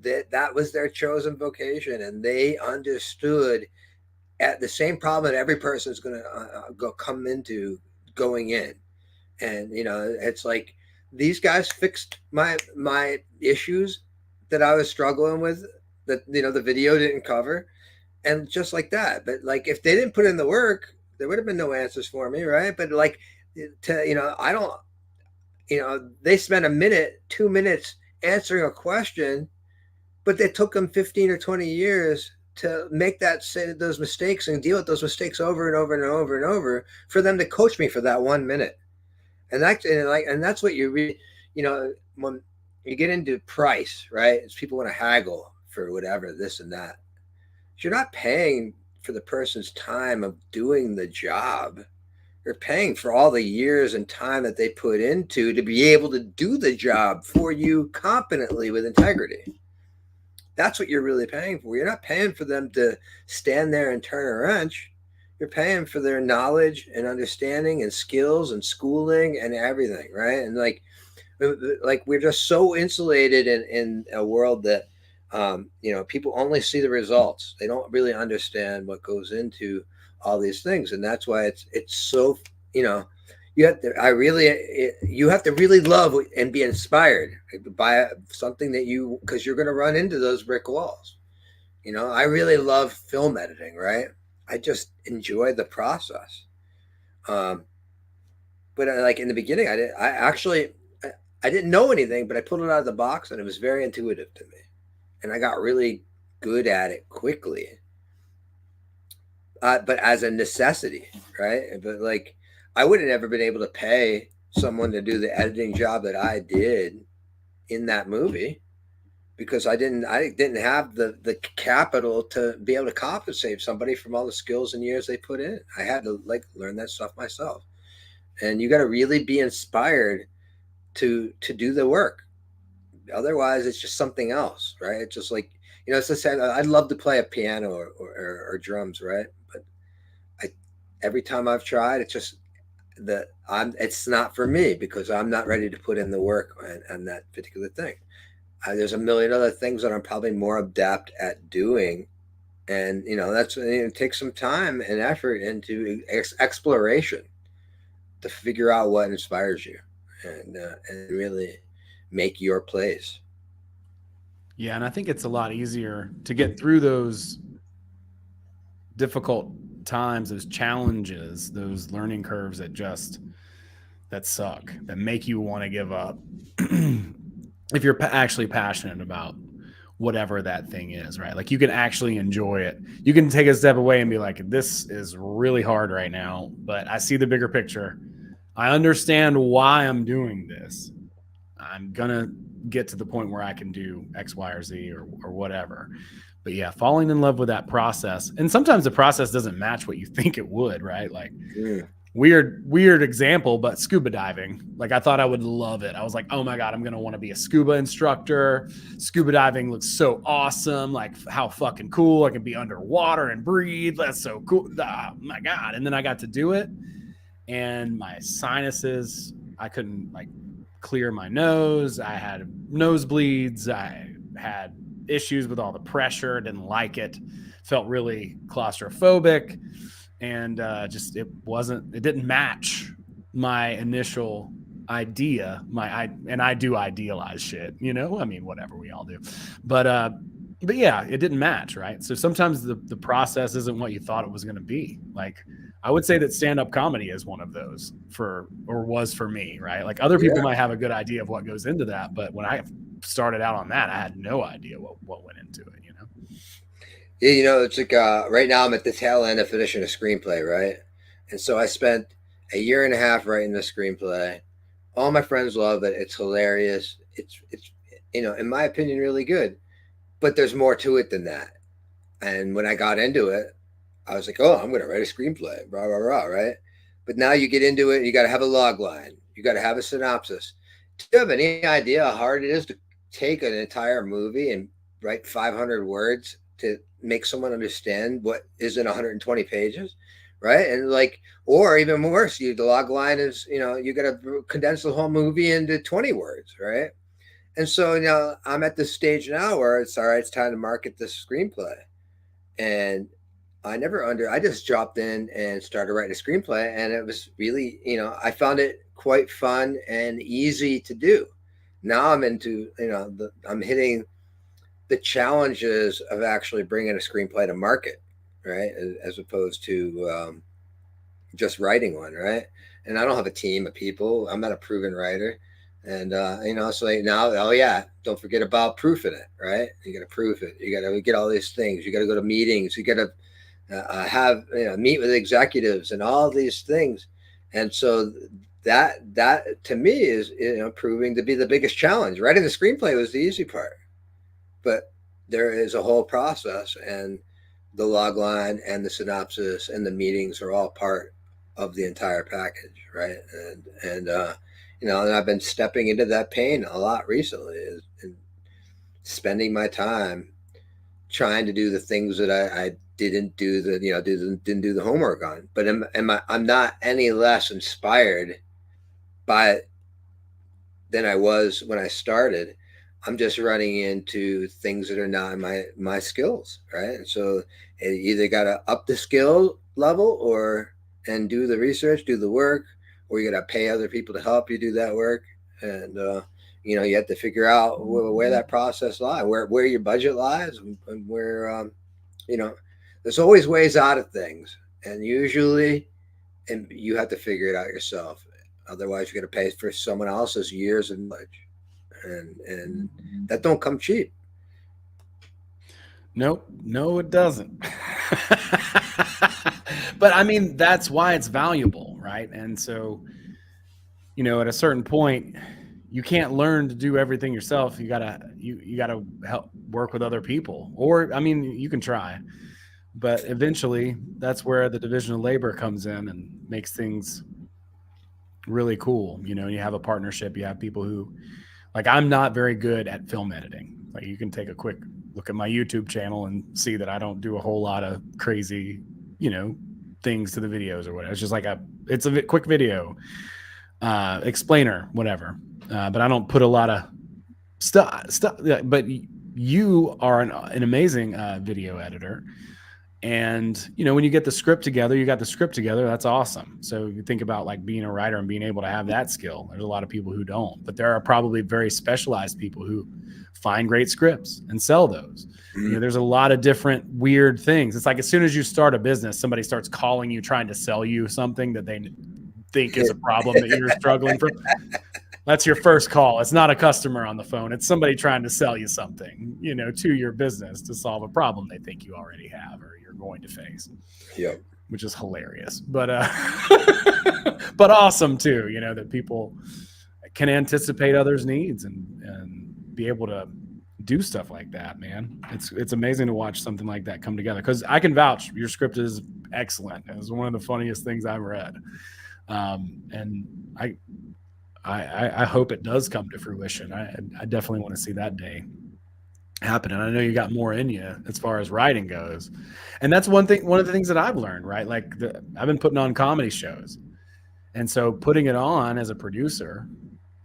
That was their chosen vocation, and they understood at the same problem that every person is going to go come into going in. And it's like these guys fixed my issues that I was struggling with, that the video didn't cover, and just like that. But like, if they didn't put in the work, there would have been no answers for me, right? But like, I don't, they spent a minute, 2 minutes answering a question, but it took them 15 or 20 years to make those mistakes and deal with those mistakes over and over and over and over for them to coach me for that 1 minute. And that's what you really, when you get into price, right? It's people want to haggle for whatever, this and that. You're not paying for the person's time of doing the job. You're paying for all the years and time that they put into to be able to do the job for you competently with integrity. That's what you're really paying for. You're not paying for them to stand there and turn a wrench. You're paying for their knowledge and understanding and skills and schooling and everything, right? And like we're just so insulated in a world that people only see the results. They don't really understand what goes into all these things, and that's why it's so you have to really love and be inspired by something because you're going to run into those brick walls. I really love film editing, right? I just enjoy the process. But like in the beginning, I didn't know anything, but I pulled it out of the box and it was very intuitive to me. And I got really good at it quickly. But as a necessity, right? But like, I would have never been able to pay someone to do the editing job that I did in that movie because I didn't have the capital to be able to compensate somebody from all the skills and years they put in. I had to like learn that stuff myself. And you got to really be inspired to do the work. Otherwise, it's just something else, right? It's just like, it's the same. I'd love to play a piano or drums, right? But every time I've tried, it's just it's not for me because I'm not ready to put in the work on that particular thing. There's a million other things that I'm probably more adept at doing, and that's it takes some time and effort into exploration to figure out what inspires you and really make your place. Yeah, and I think it's a lot easier to get through those difficult times, those challenges, those learning curves that suck, that make you want to give up. If you're actually passionate about whatever that thing is, right? Like you can actually enjoy it. You can take a step away and be like, this is really hard right now, but I see the bigger picture. I understand why I'm doing this. I'm going to get to the point where I can do X, Y, or Z or whatever. But yeah, falling in love with that process. And sometimes the process doesn't match what you think it would, right? Like weird example, but scuba diving. Like I thought I would love it. I was like, oh my God, I'm going to want to be a scuba instructor. Scuba diving looks so awesome. Like how fucking cool. I can be underwater and breathe. That's so cool. Oh my God. And then I got to do it. And my sinuses, I couldn't like clear my nose. I had nosebleeds. I had issues with all the pressure. Didn't like it. Felt really claustrophobic. And it didn't match my initial idea. And I do idealize shit, I mean, whatever, we all do. But yeah, it didn't match, right? So sometimes the process isn't what you thought it was going to be. Like I would say that stand-up comedy is one of those was for me, right? Like other people might have a good idea of what goes into that, but when I started out on that, I had no idea what went into it, Yeah, it's like right now I'm at the tail end of finishing a screenplay, right? And so I spent a year and a half writing the screenplay. All my friends love it. It's hilarious. It's in my opinion, really good. But there's more to it than that. And when I got into it, I was like, oh, I'm going to write a screenplay, rah, rah, rah, right? But now you get into it, you got to have a log line. You got to have a synopsis. Do you have any idea how hard it is to take an entire movie and write 500 words to make someone understand what is in 120 pages? Right. And like, or even worse, the log line is, you got to condense the whole movie into 20 words. Right. And so, I'm at this stage now where it's all right, it's time to market this screenplay. And I just dropped in and started writing a screenplay, and it was really, I found it quite fun and easy to do. Now I'm into, I'm hitting the challenges of actually bringing a screenplay to market, right? As opposed to just writing one, right? And I don't have a team of people. I'm not a proven writer. And, so now, oh yeah, don't forget about proofing it, right? You got to proof it. You got to get all these things. You got to go to meetings. You got to, have meet with executives and all these things, and so that to me is proving to be the biggest challenge. Writing the screenplay was the easy part, but there is a whole process, and the log line and the synopsis and the meetings are all part of the entire package, right? And and I've been stepping into that pain a lot recently, and spending my time trying to do the things that I didn't do didn't do the homework on. But I'm not any less inspired by it than I was when I started. I'm just running into things that are not my skills, right? And so you either got to up the skill level and do the research, do the work, or you got to pay other people to help you do that work. And you have to figure out where that process lies, where your budget lies, and where there's always ways out of things, and usually, and you have to figure it out yourself. Otherwise, you're going to pay for someone else's years of knowledge, and that don't come cheap. Nope, no, it doesn't. But I mean, that's why it's valuable, right? And so, at a certain point, you can't learn to do everything yourself. You gotta help work with other people, or I mean, you can try. But eventually, that's where the division of labor comes in and makes things really cool. You have a partnership. You have people who, like, I'm not very good at film editing. Like, you can take a quick look at my YouTube channel and see that I don't do a whole lot of crazy, things to the videos or whatever. It's just like it's a quick video, explainer, whatever. But I don't put a lot of stuff. But you are an amazing video editor. And, when you get the script together, that's awesome. So you think about like being a writer and being able to have that skill. There's a lot of people who don't, but there are probably very specialized people who find great scripts and sell those. There's a lot of different weird things. It's like, as soon as you start a business, somebody starts calling you, trying to sell you something that they think is a problem that you're struggling from. That's your first call. It's not a customer on the phone. It's somebody trying to sell you something, to your business to solve a problem they think you already have or you're going to face. Yeah. Which is hilarious, but but awesome too, that people can anticipate others' needs and be able to do stuff like that, man. It's amazing to watch something like that come together, because I can vouch your script is excellent. It was one of the funniest things I've read. And I hope it does come to fruition. I definitely want to see that day happen. And I know you got more in you as far as writing goes. And that's one of the things that I've learned, right? Like I've been putting on comedy shows. And so putting it on as a producer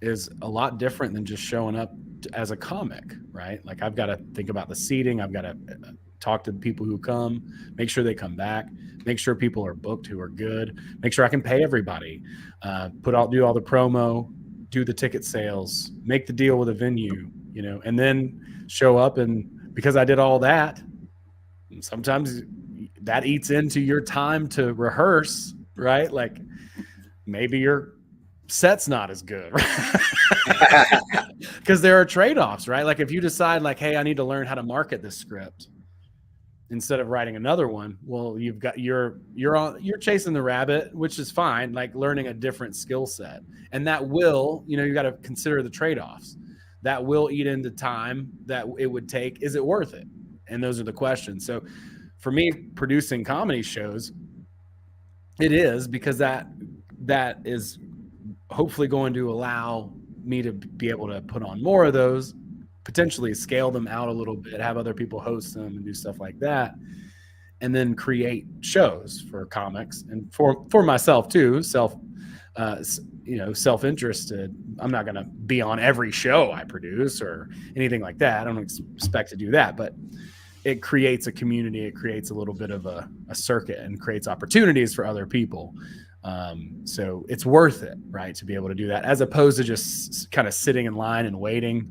is a lot different than just showing up as a comic, right? Like, I've got to think about the seating. I've got to talk to the people who come, make sure they come back, make sure people are booked who are good, make sure I can pay everybody, do all the promo, do the ticket sales, make the deal with a venue, and then show up. And because I did all that, sometimes that eats into your time to rehearse, right? Like, maybe your set's not as good, because there are trade-offs, right? Like, if you decide like, hey, I need to learn how to market this script instead of writing another one, well, you've got you're chasing the rabbit, which is fine, like learning a different skill set. And that will, you got to consider the trade-offs. That will eat into time that it would take. Is it worth it? And those are the questions. So for me, producing comedy shows, it is because that is hopefully going to allow me to be able to put on more of those, potentially scale them out a little bit, have other people host them and do stuff like that, and then create shows for comics and for myself too, self-interested. I'm not going to be on every show I produce or anything like that. I don't expect to do that, but it creates a community. It creates a little bit of a circuit and creates opportunities for other people. So it's worth it, right, to be able to do that, as opposed to just kind of sitting in line and waiting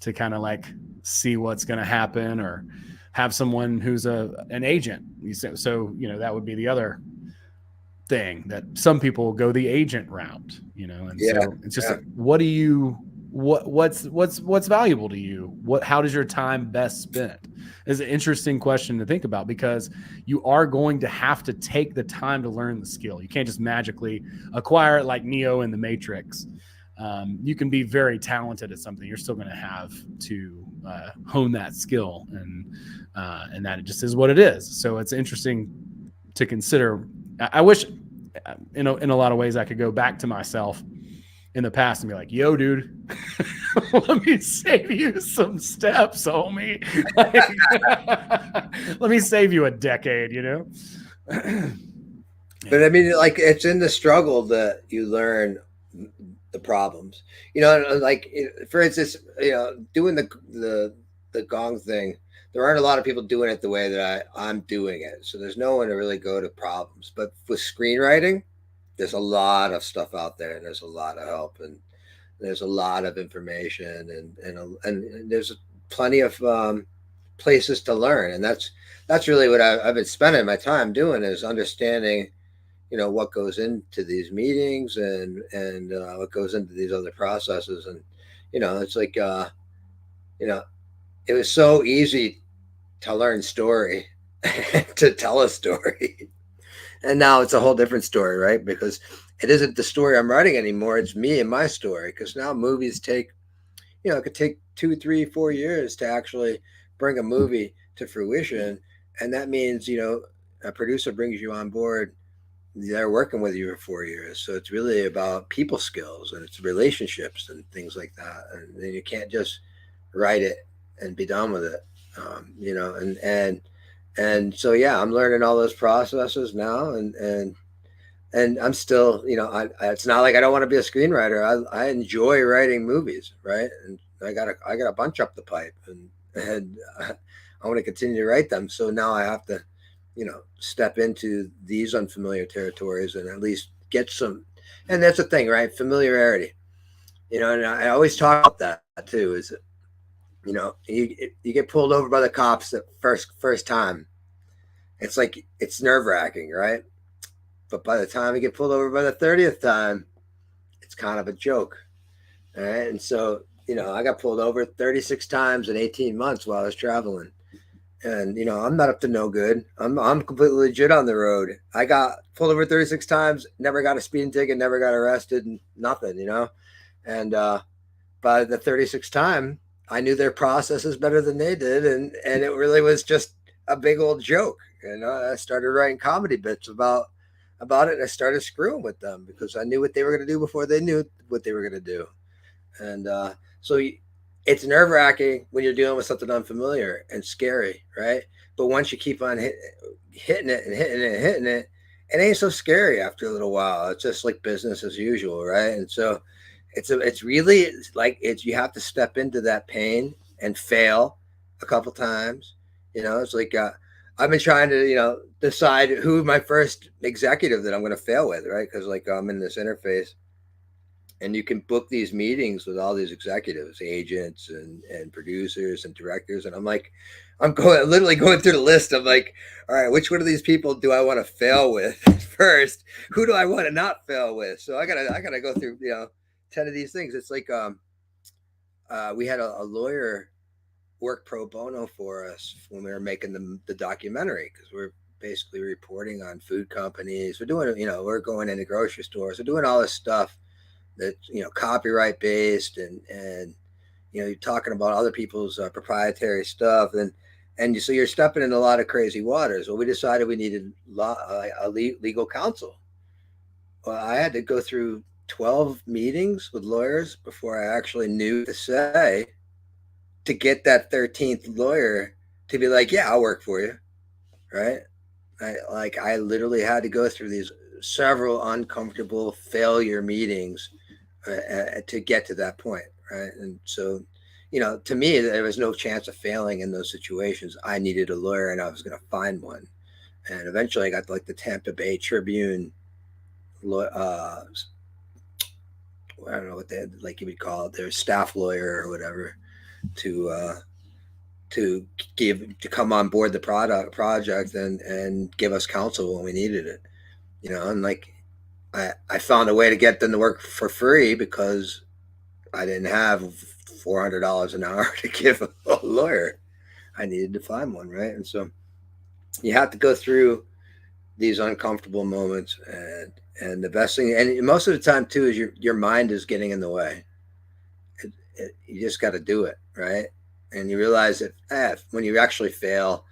to kind of like see what's going to happen, or have someone who's an agent. So, that would be the other thing, that some people go the agent route, and so it's just like, what's valuable to you? How does your time best spent? Is an interesting question to think about, because you are going to have to take the time to learn the skill. You can't just magically acquire it like Neo in the Matrix. You can be very talented at something. You're still going to have to hone that skill, and that it just is what it is. So it's interesting to consider. I wish, in a lot of ways, I could go back to myself in the past and be like, yo, dude, let me save you some steps, homie. Let me save you a decade, But I mean, like, it's in the struggle that you learn the problems, like, for instance, doing the gong thing, there aren't a lot of people doing it the way that I'm doing it. So there's no one to really go to problems. But with screenwriting, there's a lot of stuff out there, and there's a lot of help, and there's a lot of information, and there's plenty of places to learn. And that's really what I've been spending my time doing, is understanding, what goes into these meetings, and what goes into these other processes. And, it's like, it was so easy to learn story, to tell a story. And now it's a whole different story, right? Because it isn't the story I'm writing anymore. It's me and my story. Because now movies take, it could take 2, 3, 4 years to actually bring a movie to fruition. And that means, a producer brings you on board. They're working with you for 4 years. So it's really about people skills, and it's relationships and things like that. And then you can't just write it and be done with it, and so, yeah, I'm learning all those processes now, and I'm still, it's not like I don't want to be a screenwriter. I enjoy writing movies, right? And I got a bunch up the pipe, and I want to continue to write them. So now I have to, step into these unfamiliar territories and at least get some. And that's the thing, right? Familiarity, and I always talk about that too. Is you get pulled over by the cops the first time. It's like, it's nerve-wracking, right? But by the time you get pulled over by the 30th time, it's kind of a joke. All right. And so, I got pulled over 36 times in 18 months while I was traveling. And, I'm not up to no good. I'm completely legit on the road. I got pulled over 36 times, never got a speeding ticket, never got arrested, nothing, And by the 36th time, I knew their processes better than they did. And it really was just a big old joke. I started writing comedy bits about it, and I started screwing with them because I knew what they were going to do before they knew what they were going to do. And so it's nerve-wracking when you're dealing with something unfamiliar and scary, right? But once you keep on hitting it and hitting it and hitting it, it ain't so scary after a little while. It's just like business as usual, right? And so it's really like, you have to step into that pain and fail a couple times. It's like, I've been trying to, decide who my first executive that I'm going to fail with, right? Because, like, I'm in this interface, and you can book these meetings with all these executives, agents, and producers and directors. And I'm like, literally going through the list. I'm like, all right, which one of these people do I want to fail with first? Who do I want to not fail with? So I gotta go through, 10 of these things. It's like, we had a lawyer work pro bono for us when we were making the documentary, because we're basically reporting on food companies. We're doing, we're going into grocery stores. We're doing all this stuff that's, copyright based, and you're talking about other people's proprietary stuff. And And so you're stepping in a lot of crazy waters. Well, we decided we needed legal counsel. Well, I had to go through 12 meetings with lawyers before I actually knew what to say to get that 13th lawyer to be like, yeah, I'll work for you. Right. I literally had to go through these several uncomfortable failure meetings to get to that point. Right. And so, to me, there was no chance of failing in those situations. I needed a lawyer and I was going to find one. And eventually I got like the Tampa Bay Tribune, I don't know what they had, like you would call it, their staff lawyer or whatever, to come on board the project and give us counsel when we needed it. And like I found a way to get them to work for free because I didn't have $400 an hour to give a lawyer. I needed to find one, right? And so you have to go through these uncomfortable moments, and the best thing, and most of the time too, is your mind is getting in the way. You just got to do it, right? And you realize that when you actually fail,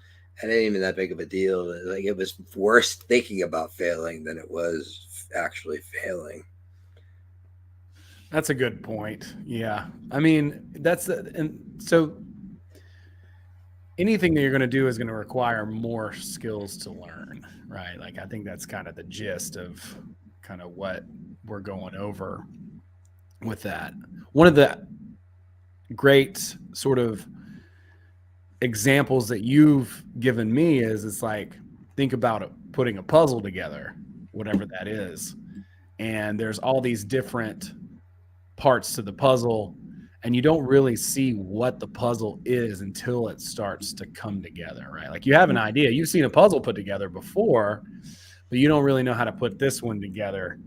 it ain't even that big of a deal. Like, it was worse thinking about failing than it was actually failing. That's a good point. Yeah. I mean, and so anything that you're going to do is going to require more skills to learn, right? Like, I think that's kind of the gist of kind of what we're going over with that. One of the great sort of examples that you've given me is, it's like, think about putting a puzzle together, whatever that is. And there's all these different parts to the puzzle, and you don't really see what the puzzle is until it starts to come together, right? Like, you have an idea, you've seen a puzzle put together before, but you don't really know how to put this one together,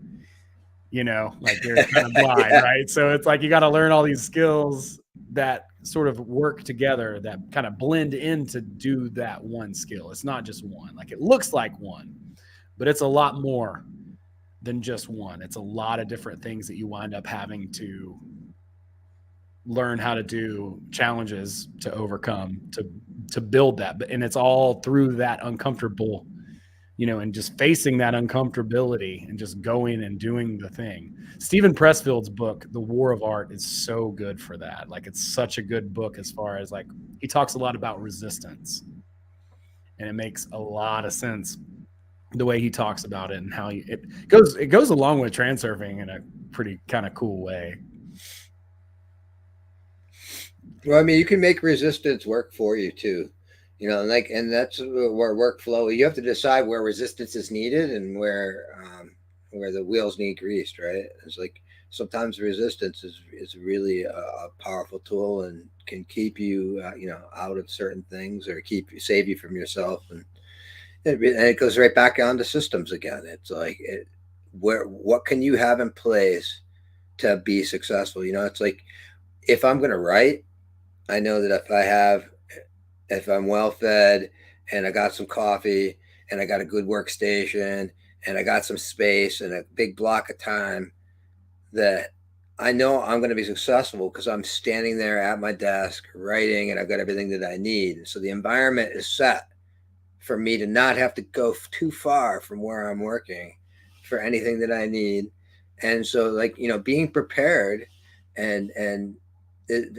like, you're kind of blind, yeah. Right? So it's like, you got to learn all these skills that sort of work together, that kind of blend in to do that one skill. It's not just one. Like, it looks like one, but it's a lot more than just one. It's a lot of different things that you wind up having to learn how to do, challenges to overcome, to build that. And it's all through that uncomfortable, and just facing that uncomfortability and just going and doing the thing. Stephen Pressfield's book, The War of Art, is so good for that. Like, it's such a good book as far as, like, he talks a lot about resistance, and it makes a lot of sense the way he talks about it, and how it goes along with transurfing in a pretty kind of cool way. Well, I mean, you can make resistance work for you too, and that's where workflow. You have to decide where resistance is needed and where the wheels need greased, right? It's like, sometimes resistance is really a powerful tool and can keep you out of certain things, or save you from yourself. And it goes right back onto systems again. It's like, what can you have in place to be successful? It's like, if I'm going to write, I know that if I'm well fed, and I got some coffee, and I got a good workstation, and I got some space and a big block of time, that I know I'm going to be successful because I'm standing there at my desk writing, and I've got everything that I need. So the environment is set for me to not have to go too far from where I'm working for anything that I need. And so, like, being prepared and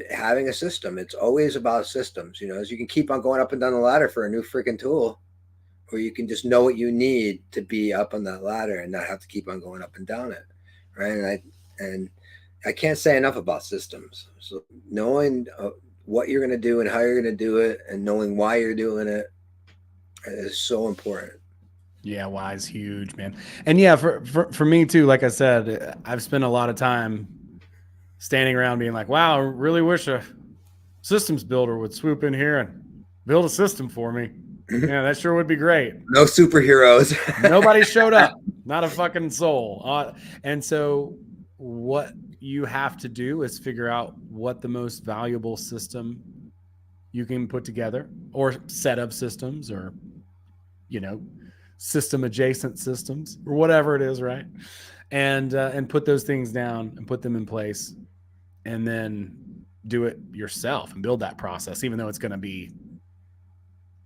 having a system. It's always about systems, as you can keep on going up and down the ladder for a new freaking tool, or you can just know what you need to be up on that ladder and not have to keep on going up and down it, right? And I can't say enough about systems. So knowing what you're going to do and how you're going to do it, and knowing why you're doing it, is so important. Yeah, why is huge, man. And yeah, for me too, like I said, I've spent a lot of time standing around being like, wow, I really wish a systems builder would swoop in here and build a system for me. Yeah, that sure would be great. No superheroes. Nobody showed up. Not a fucking soul. And so what you have to do is figure out what the most valuable system you can put together, or set of systems, or, system adjacent systems, or whatever it is, right? And put those things down and put them in place, and then do it yourself and build that process, even though it's going to be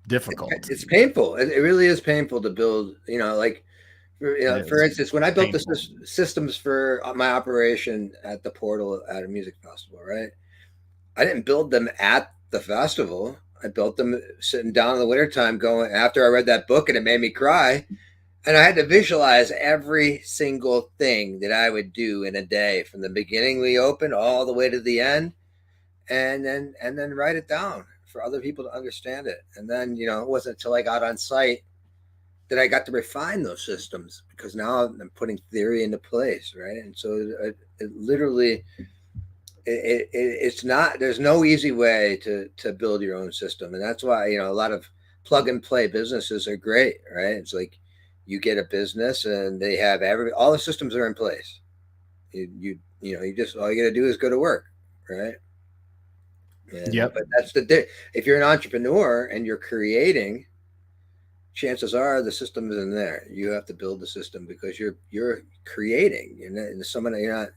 difficult. It's painful. It really is painful to build, like, for instance, when I built the systems for my operation at the Portal at a music festival, right? I didn't build them at the festival. I built them sitting down in the wintertime going after I read that book and it made me cry. And I had to visualize every single thing that I would do in a day from the beginning we opened all the way to the end, and then write it down for other people to understand it. And then, it wasn't until I got on site that I got to refine those systems, because now I'm putting theory into place, right? And so it literally, it's not, there's no easy way to build your own system. And that's why, a lot of plug and play businesses are great, right? It's like you get a business and they have all the systems are in place. You just, all you got to do is go to work, right? And, Yep. But that's if you're an entrepreneur and you're creating, chances are the system is in there. You have to build the system because you're creating. And someone, you're not,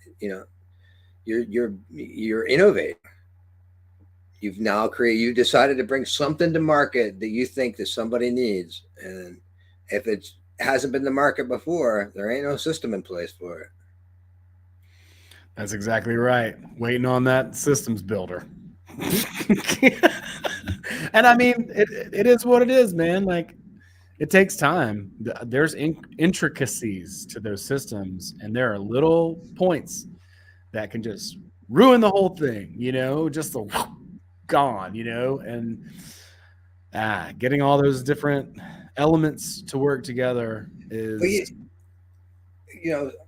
you're innovating. You've now you decided to bring something to market that you think that somebody needs, and if it hasn't been the market before, there ain't no system in place for it. That's exactly right. Waiting on that systems builder. And I mean, it is what it is, man. Like, it takes time. There's intricacies to those systems, and there are little points that can just ruin the whole thing, just gone, and getting all those different elements to work together is.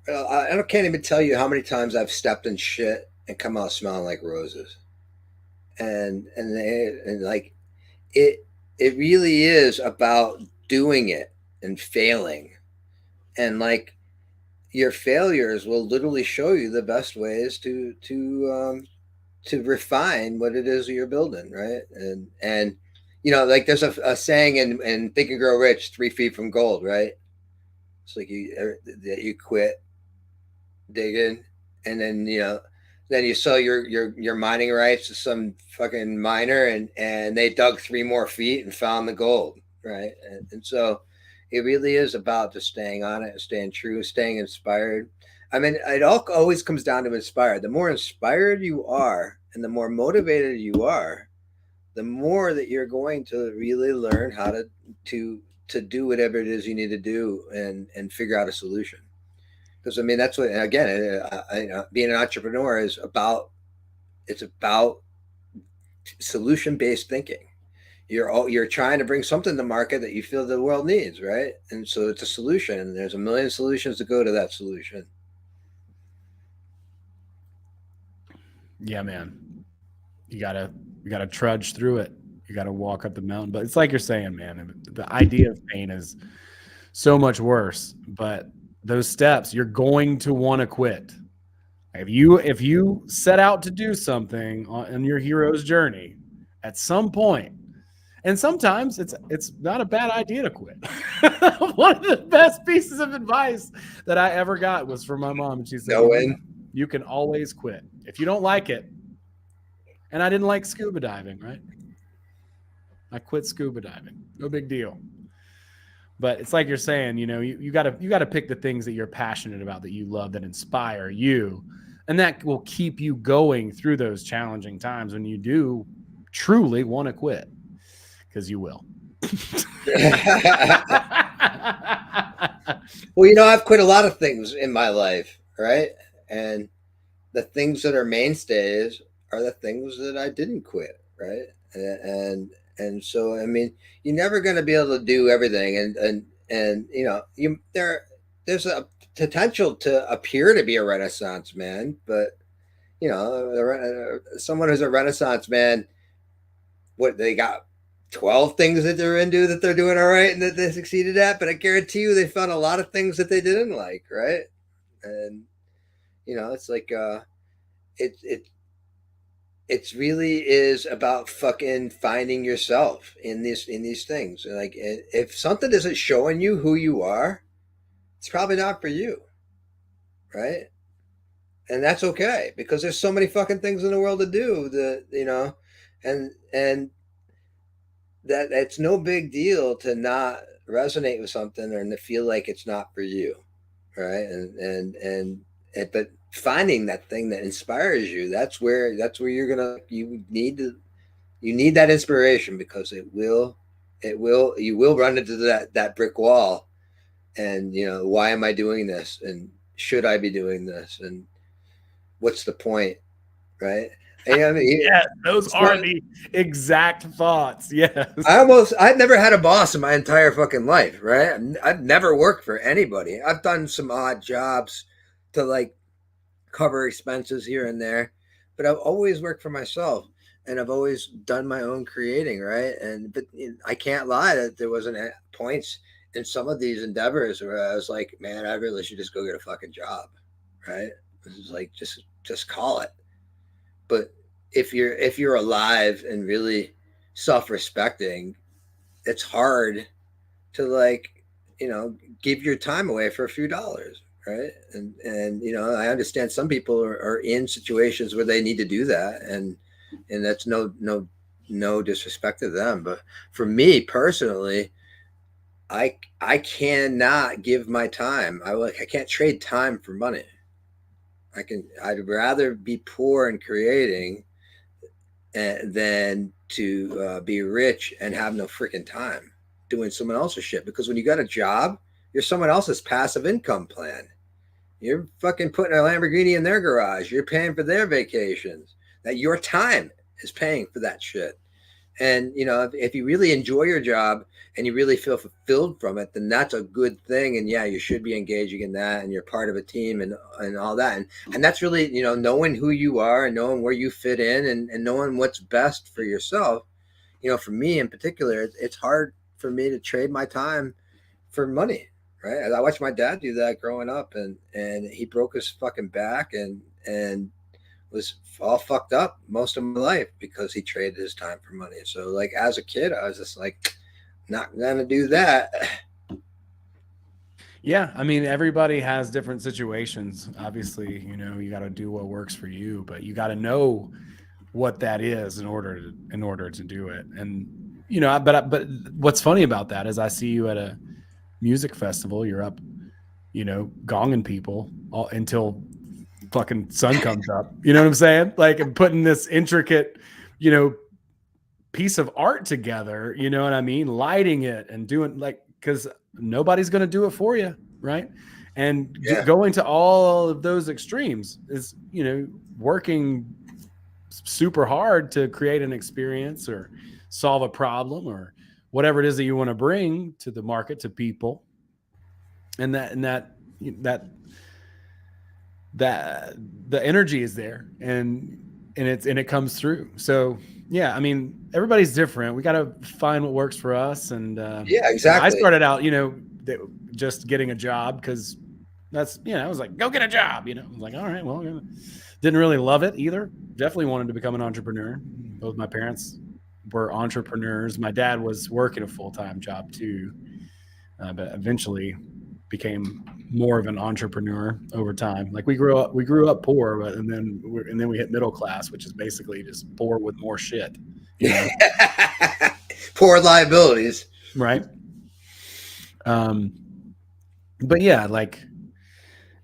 I can't even tell you how many times I've stepped in shit and come out smelling like roses. And like it really is about doing it and failing, and like your failures will literally show you the best ways to refine what it is that you're building, right? And like there's a saying in Think and Grow Rich, 3 feet from gold, right? It's like you quit digging, and then you sell your mining rights to some fucking miner, and they dug 3 more feet and found the gold, right? And so it really is about just staying on it, staying true, staying inspired. I mean, it all always comes down to inspired. The more inspired you are and the more motivated you are, the more that you're going to really learn how to do whatever it is you need to do and figure out a solution. Because I mean, that's what, again, being an entrepreneur is about. It's about solution-based thinking. You're trying to bring something to market that you feel the world needs, right? And so it's a solution, and there's a million solutions to go to that solution. Yeah, man. You gotta trudge through it. You gotta walk up the mountain. But it's like you're saying, man, the idea of pain is so much worse. But those steps, you're going to want to quit. If you set out to do something on your hero's journey, at some point, and sometimes it's not a bad idea to quit. One of the best pieces of advice that I ever got was from my mom. And she said, you can always quit if you don't like it. And I didn't like scuba diving, right? I quit scuba diving. No big deal. But it's like you're saying, you gotta pick the things that you're passionate about, that you love, that inspire you. And that will keep you going through those challenging times when you do truly want to quit. Because you will. Well, I've quit a lot of things in my life, right? And the things that are mainstays are the things that I didn't quit, right? And so, I mean, you're never going to be able to do everything, and there's a potential to appear to be a Renaissance man, but someone who's a Renaissance man, what they got 12 things that they're into that they're doing all right and that they succeeded at, but I guarantee you they found a lot of things that they didn't like, right? And it's like it really is about fucking finding yourself in these things. And like, if something isn't showing you who you are, it's probably not for you, right? And that's okay, because there's so many fucking things in the world to do that, and that it's no big deal to not resonate with something or to feel like it's not for you, right? But finding that thing that inspires you, that's where you need that inspiration, because you will run into that brick wall, and why am I doing this, and should I be doing this, and what's the point, right? And, I mean, Yeah, those are the exact thoughts. Yes. I've never had a boss in my entire fucking life, right? I've never worked for anybody. I've done some odd jobs to like cover expenses here and there, but I've always worked for myself, and I've always done my own creating, right? But I can't lie that there wasn't points in some of these endeavors where I was like, man, I really should just go get a fucking job, right? This is like just call it. But if you're alive and really self-respecting, it's hard to like give your time away for a few dollars, right? And I understand some people are in situations where they need to do that, and that's no disrespect to them, but for me personally, I cannot give my time. I can't trade time for money. I'd rather be poor and creating than to be rich and have no freaking time doing someone else's shit. Because when you got a job, you're someone else's passive income plan. You're fucking putting a Lamborghini in their garage. You're paying for their vacations. That your time is paying for that shit. And if you really enjoy your job and you really feel fulfilled from it, then that's a good thing. And yeah, you should be engaging in that, and you're part of a team and all that. And that's really, knowing who you are and knowing where you fit in, and knowing what's best for yourself. For me in particular, it's hard for me to trade my time for money. Right. I watched my dad do that growing up, and he broke his fucking back and was all fucked up most of my life because he traded his time for money. So like as a kid, I was just like, not gonna do that. Yeah, I mean, everybody has different situations. Obviously, you got to do what works for you, but you got to know what that is in order to do it. And but what's funny about that is I see you at a music festival. You're up, gonging people until fucking sun comes up. You know what I'm saying? Like, and putting this intricate, piece of art together. You know what I mean? Lighting it and doing because nobody's going to do it for you, right? And going to all of those extremes is, working super hard to create an experience or solve a problem or whatever it is that you want to bring to the market, to people. And that the energy is there, and it comes through. So yeah, I mean, everybody's different. We got to find what works for us. And yeah, exactly. I started out, just getting a job because that's, I was like, go get a job. I was like, all right, well, didn't really love it either. Definitely wanted to become an entrepreneur. Both my parents were entrepreneurs. My dad was working a full-time job too, but eventually became more of an entrepreneur over time. Like we grew up poor, and then we hit middle class, which is basically just poor with more shit. Poor liabilities. Right. But yeah, like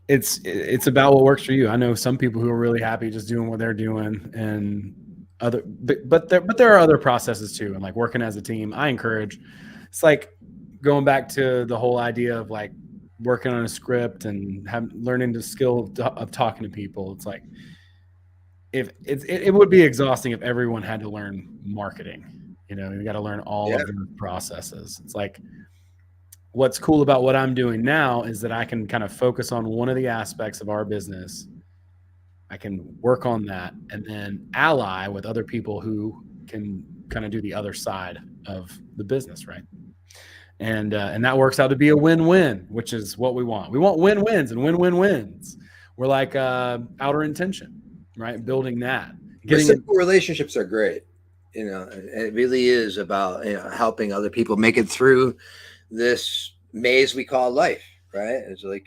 it's about what works for you. I know some people who are really happy just doing what they're doing, and but there are other processes too. And like working as a team, I encourage. It's like going back to the whole idea of like working on a script and learning the skill of talking to people. It's like, it would be exhausting if everyone had to learn marketing. You got to learn all of the processes. It's like, what's cool about what I'm doing now is that I can kind of focus on one of the aspects of our business. I can work on that and then ally with other people who can kind of do the other side of the business, right? And that works out to be a win-win, which is what we want. We want win-wins and win-win-wins. We're like outer intention, right? Building that. Reciprocal relationships are great. It really is about helping other people make it through this maze we call life, right? It's like,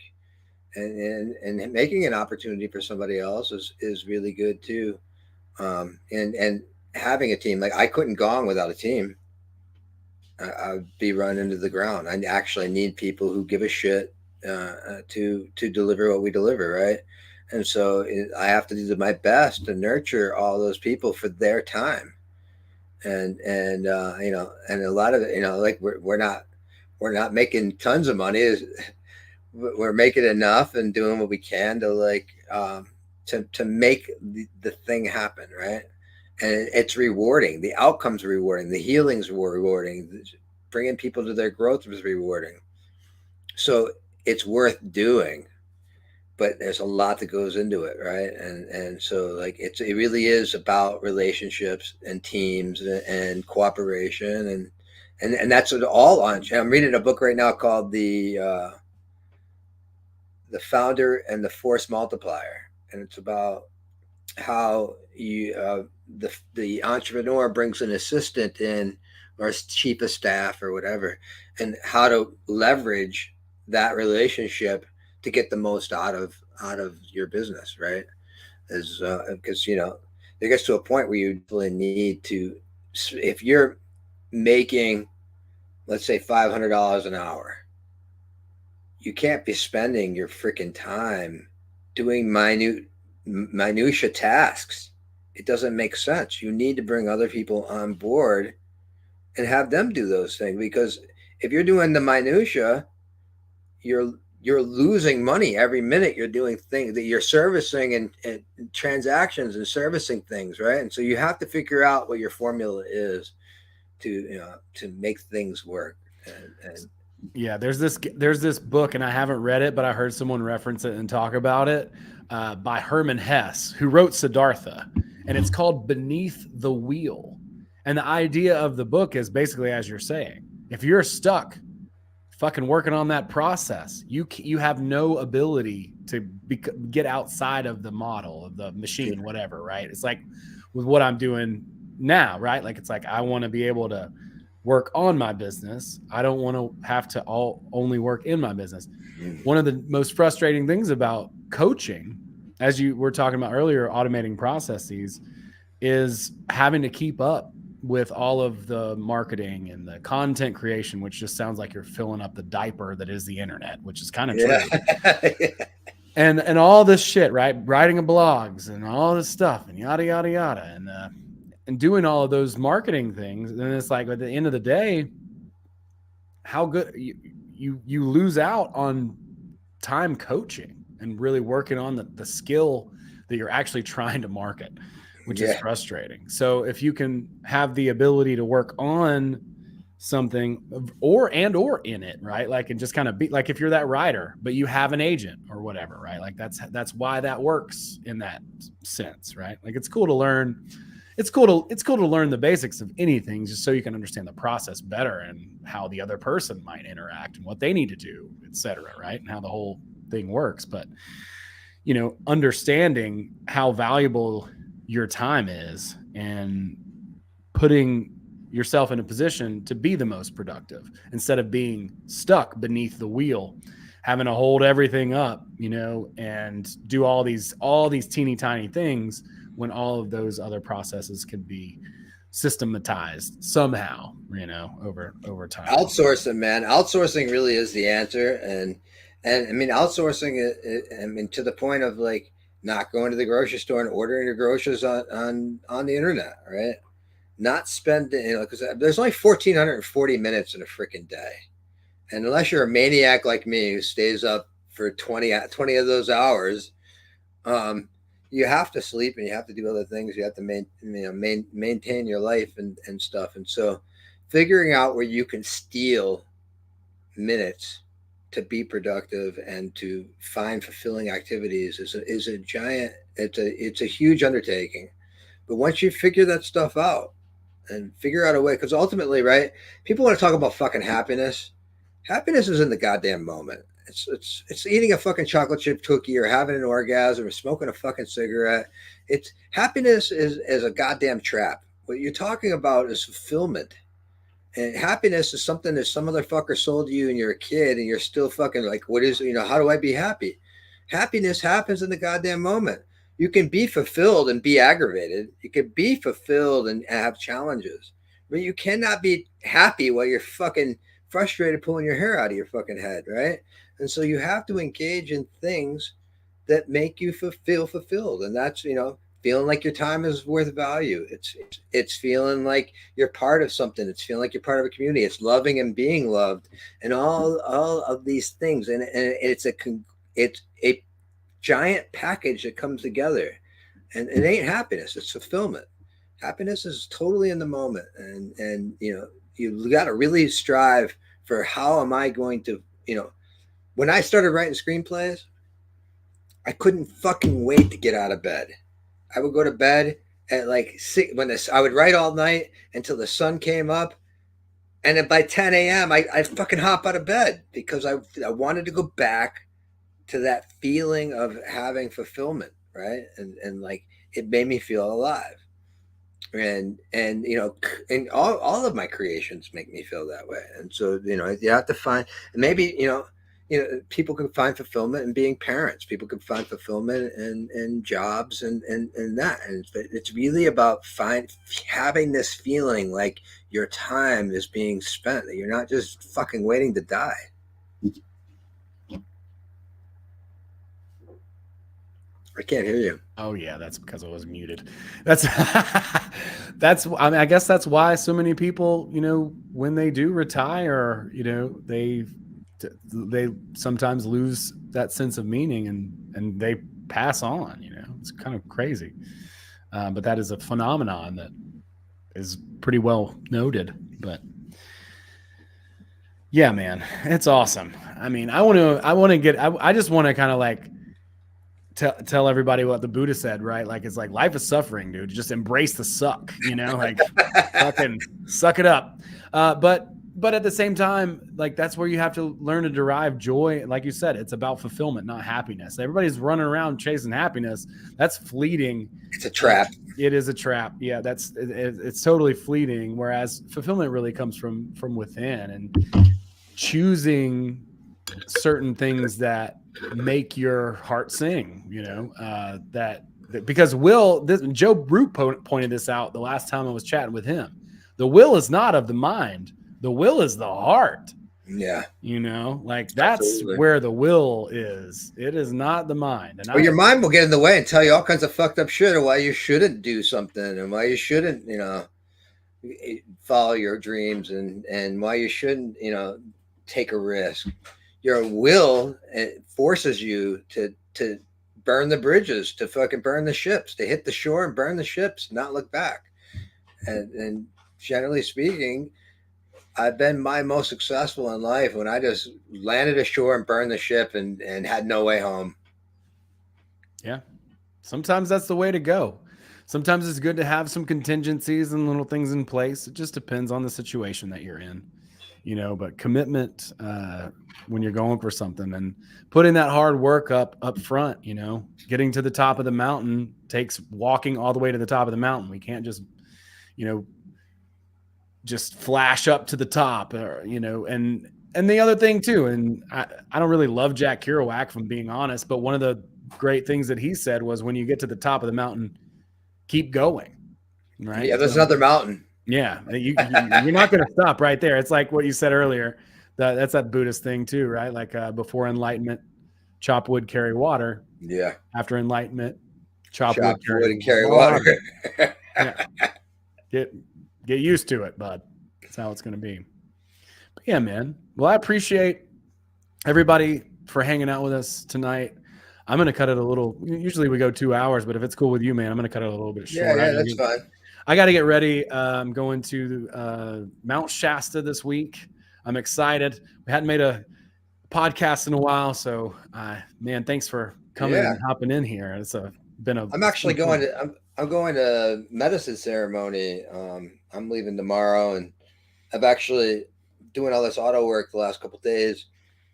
and making an opportunity for somebody else is really good too. And having a team, like I couldn't gong without a team. I'd be run into the ground. I actually need people who give a shit to deliver what we deliver, right? And so I have to do my best to nurture all those people for their time, and you know, and a lot of it, you know, like we're not making tons of money. We're making enough and doing what we can to like to make the thing happen, right? And it's rewarding. The outcomes are rewarding. The healings were rewarding. Bringing people to their growth was rewarding. So it's worth doing, but there's a lot that goes into it, right? And so like it really is about relationships and teams and cooperation and that's what all on. I'm reading a book right now called the Founder and the Force Multiplier, and it's about how the entrepreneur brings an assistant in or chief of staff or whatever, and how to leverage that relationship to get the most out of your business, right? As because you know it gets to a point where you really need to, if you're making, let's say, $500 an hour, you can't be spending your freaking time doing minutia tasks. It doesn't make sense. You need to bring other people on board and have them do those things, because if you're doing the minutia, you're losing money every minute. You're doing things that you're servicing and transactions and servicing things, right? And so you have to figure out what your formula is to make things work. And yeah, there's this book, and I haven't read it, but I heard someone reference it and talk about it, by Herman Hesse, who wrote Siddhartha, and it's called Beneath the Wheel. And the idea of the book is basically, as you're saying, if you're stuck fucking working on that process, you have no ability to get outside of the model of the machine, whatever, right? It's like with what I'm doing now, right? Like, it's like I want to be able to work on my business. I don't want to have to only work in my business. One of the most frustrating things about coaching, as you were talking about earlier, automating processes, is having to keep up with all of the marketing and the content creation, which just sounds like you're filling up the diaper that is the internet, which is kind of true. And all this shit, right? Writing blogs and all this stuff and yada, yada, yada. And doing all of those marketing things. And it's like, at the end of the day, how good you lose out on time coaching and really working on the skill that you're actually trying to market, which is frustrating. So if you can have the ability to work on something or in it, right? Like, and just kind of be like, if you're that writer, but you have an agent or whatever, right? Like that's why that works in that sense, right? Like, it's cool to learn. It's cool to learn the basics of anything, just so you can understand the process better and how the other person might interact and what they need to do, et cetera, right? And how the whole thing works. But, you know, understanding how valuable your time is and putting yourself in a position to be the most productive instead of being stuck beneath the wheel, having to hold everything up, you know, and do all these teeny tiny things when all of those other processes can be systematized somehow, you know, over time. Outsourcing, man. Outsourcing really is the answer. And I mean, outsourcing, I mean, to the point of like not going to the grocery store and ordering your groceries on the internet, right? Not spending, you know, because there's only 1,440 minutes in a freaking day. And unless you're a maniac like me who stays up for 20 of those hours, you have to sleep and you have to do other things. You have to maintain your life and stuff. And so figuring out where you can steal minutes to be productive and to find fulfilling activities is a giant, it's a huge undertaking. But once you figure that stuff out and figure out a way, because ultimately, right, people want to talk about fucking happiness. Happiness is in the goddamn moment. It's eating a fucking chocolate chip cookie or having an orgasm or smoking a fucking cigarette. It's happiness is a goddamn trap. What you're talking about is fulfillment. And happiness is something that some motherfucker sold you and you're a kid and you're still fucking like, what is, you know, how do I be happy? Happiness happens in the goddamn moment. You can be fulfilled and be aggravated. You can be fulfilled and have challenges, But you cannot be happy while you're fucking frustrated pulling your hair out of your fucking head, right? And so you have to engage in things that make you feel fulfilled, and that's, feeling like your time is worth value. It's feeling like you're part of something. It's feeling like you're part of a community. It's loving and being loved, and all of these things. And it's a giant package that comes together, and it ain't happiness. It's fulfillment. Happiness is totally in the moment, and you got to really strive for how am I going to, when I started writing screenplays, I couldn't fucking wait to get out of bed. I would go to bed at like 6 I would write all night until the sun came up, and then by 10 a.m. I fucking hop out of bed because I wanted to go back to that feeling of having fulfillment, right? And like it made me feel alive. And all of my creations make me feel that way. And so, you have to find, maybe, people can find fulfillment in being parents. People can find fulfillment in jobs and that. And it's really about having this feeling like your time is being spent, that you're not just fucking waiting to die. I can't hear you. Oh yeah, that's because I was muted. That's that's. I mean, I guess that's why so many people, when they do retire, they sometimes lose that sense of meaning and they pass on. It's kind of crazy, but that is a phenomenon that is pretty well noted. But yeah, man, it's awesome. I mean, I just want to kind of like tell everybody what the Buddha said, right? Like, it's like life is suffering, dude. Just embrace the suck, like fucking suck it up. But at the same time, like that's where you have to learn to derive joy. Like you said, it's about fulfillment, not happiness. Everybody's running around chasing happiness. That's fleeting. It's a trap. It is a trap. Yeah, it's totally fleeting. Whereas fulfillment really comes from within, and choosing certain things that make your heart sing, that because Joe Root pointed this out the last time I was chatting with him. The will is not of the mind. The will is the heart. Yeah. Like that's Absolutely. Where the will is. It is not the mind. And your mind will get in the way and tell you all kinds of fucked up shit, or why you shouldn't do something, and why you shouldn't, follow your dreams, and why you shouldn't, take a risk. Your will forces you to burn the bridges, to fucking burn the ships, to hit the shore and burn the ships, not look back. And generally speaking, I've been my most successful in life when I just landed ashore and burned the ship and had no way home. Yeah. Sometimes that's the way to go. Sometimes it's good to have some contingencies and little things in place. It just depends on the situation that you're in. But commitment, when you're going for something and putting that hard work up front, getting to the top of the mountain takes walking all the way to the top of the mountain. We can't just, just flash up to the top, or, and the other thing too, and I don't really love Jack Kerouac, if I'm being honest, but one of the great things that he said was, when you get to the top of the mountain, keep going. Right. Yeah. There's another mountain. Yeah, you're not going to stop right there. It's like what you said earlier. That's that Buddhist thing too, right? Like before enlightenment, chop wood, carry water. Yeah. After enlightenment, chop wood, carry water. Yeah. Get used to it, bud. That's how it's going to be. But yeah, man. Well, I appreciate everybody for hanging out with us tonight. I'm going to cut it a little. Usually we go 2 hours, but if it's cool with you, man, I'm going to cut it a little bit short. Yeah, that's fine. I got to get ready. I'm going to Mount Shasta this week. I'm excited. We hadn't made a podcast in a while, so man, thanks for coming and hopping in here. It's been a. I'm actually going to. I'm going to medicine ceremony. I'm leaving tomorrow, and I've actually doing all this auto work the last couple of days.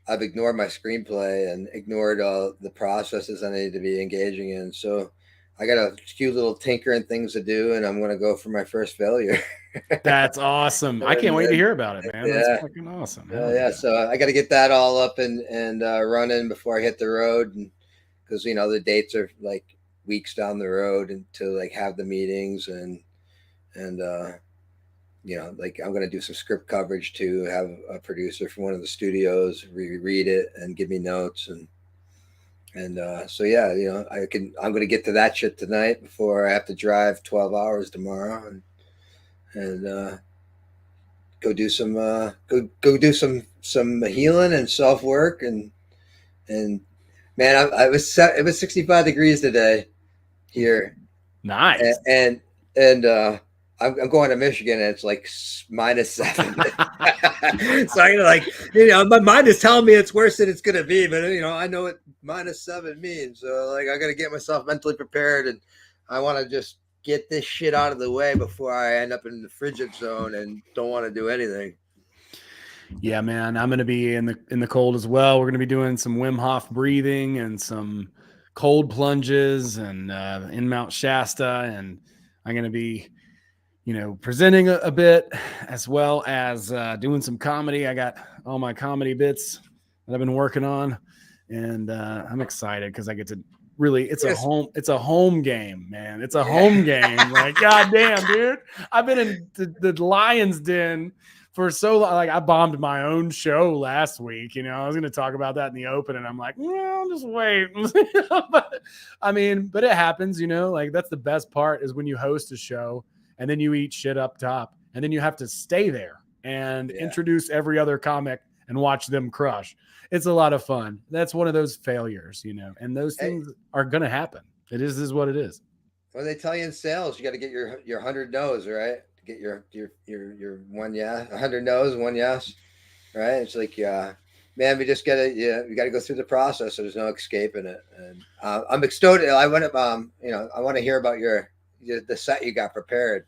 I've ignored my screenplay and ignored all the processes I need to be engaging in. So I got a few little tinkering things to do, and I'm going to go for my first failure. That's awesome. I can't wait to hear about it, man. Yeah. That's fucking awesome. Yeah. So I got to get that all up and running before I hit the road. And because, the dates are like weeks down the road, and to like have the meetings and like I'm going to do some script coverage too, have a producer from one of the studios read it and give me notes. And so, yeah, I'm going to get to that shit tonight before I have to drive 12 hours tomorrow and go do some, go do some healing and self work. And man, it was 65 degrees today here. Nice. And I'm going to Michigan and it's like -7. So my mind is telling me it's worse than it's going to be, but I know what -7 means. So I got to get myself mentally prepared, and I want to just get this shit out of the way before I end up in the frigid zone and don't want to do anything. Yeah, man, I'm going to be in the cold as well. We're going to be doing some Wim Hof breathing and some cold plunges and in Mount Shasta, and I'm going to be presenting a bit, as well as doing some comedy. I got all my comedy bits that I've been working on, and I'm excited because I get to really, it's a home game, man. It's a home game. Like, goddamn, dude, I've been in the Lion's Den for so long. Like, I bombed my own show last week. I was going to talk about that in the open, and I'm like, well, just wait. but it happens. Like, that's the best part, is when you host a show and then you eat shit up top, and then you have to stay there and introduce every other comic and watch them crush. It's a lot of fun. That's one of those failures, and those things are going to happen. It is what it is. Well, they tell you in sales, you got to get your 100 no's, right? To get your one yes, 100 no's, one yes, right? It's like, man, we just we got to go through the process, so there's no escaping it. And I'm excited. I want to, I want to hear about the set you got prepared.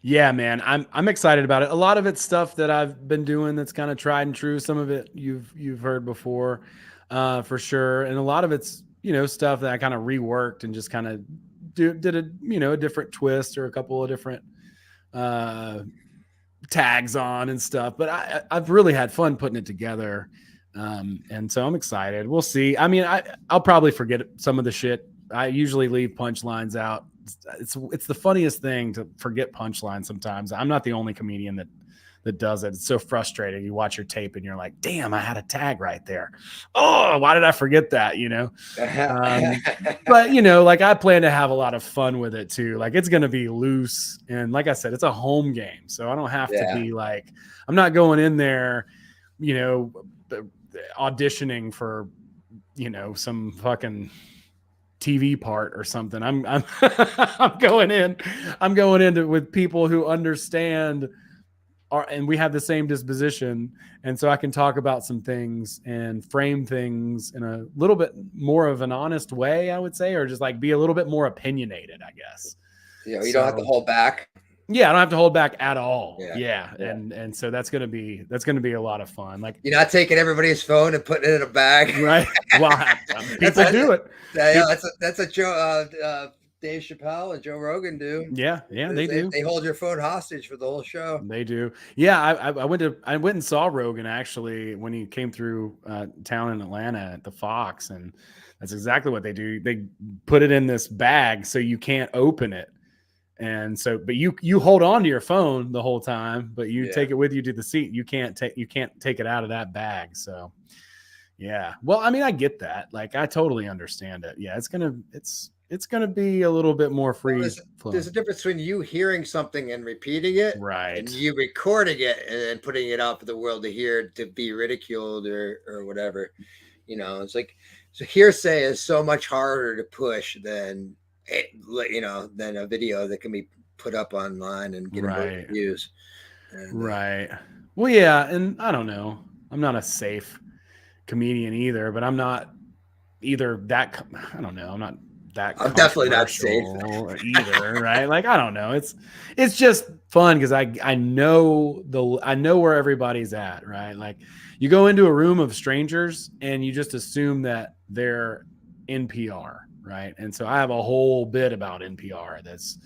Yeah, man, I'm excited about it. A lot of it's stuff that I've been doing that's kind of tried and true. Some of it you've heard before, for sure, and a lot of it's stuff that I kind of reworked and just kind of did a different twist or a couple of different tags on and stuff. But I've really had fun putting it together, and so I'm excited. We'll see. I'll probably forget some of the shit. I usually leave punchlines out. It's the funniest thing to forget punchlines sometimes. I'm not the only comedian that does it. It's so frustrating. You watch your tape and you're like, damn, I had a tag right there. Oh, why did I forget that? But like, I plan to have a lot of fun with it too. Like, it's going to be loose. And like I said, it's a home game. So I don't have to be like, I'm not going in there, auditioning for, some fucking TV part or something. I'm I'm going in with people who understand and we have the same disposition, and so I can talk about some things and frame things in a little bit more of an honest way, I would say, or just like be a little bit more opinionated, I guess. You don't have to hold back. Yeah, I don't have to hold back at all. Yeah. And so that's gonna be a lot of fun. Like, you're not taking everybody's phone and putting it in a bag, right? Well, people do it. That's a Joe, Dave Chappelle and Joe Rogan do. Yeah, they do. They hold your phone hostage for the whole show. They do. Yeah, I went and saw Rogan actually when he came through town in Atlanta at the Fox, and that's exactly what they do. They put it in this bag so you can't open it. And so, but you hold on to your phone the whole time, but you take it with you to the seat. You can't take it out of that bag. So, yeah. Well, I get that. Like, I totally understand it. Yeah, it's gonna be a little bit more free. There's a difference between you hearing something and repeating it, right, and you recording it and then putting it out for the world to hear, to be ridiculed or whatever. It's like, so hearsay is so much harder to push than a video that can be put up online and get views. Right. Well, yeah, and I don't know. I'm not a safe comedian either, but I'm not either that. I don't know. I'm not that. I'm definitely not safe either, right? Like, I don't know. It's just fun because I know where everybody's at, right? Like, you go into a room of strangers and you just assume that they're NPR. Right. And so I have a whole bit about NPR that's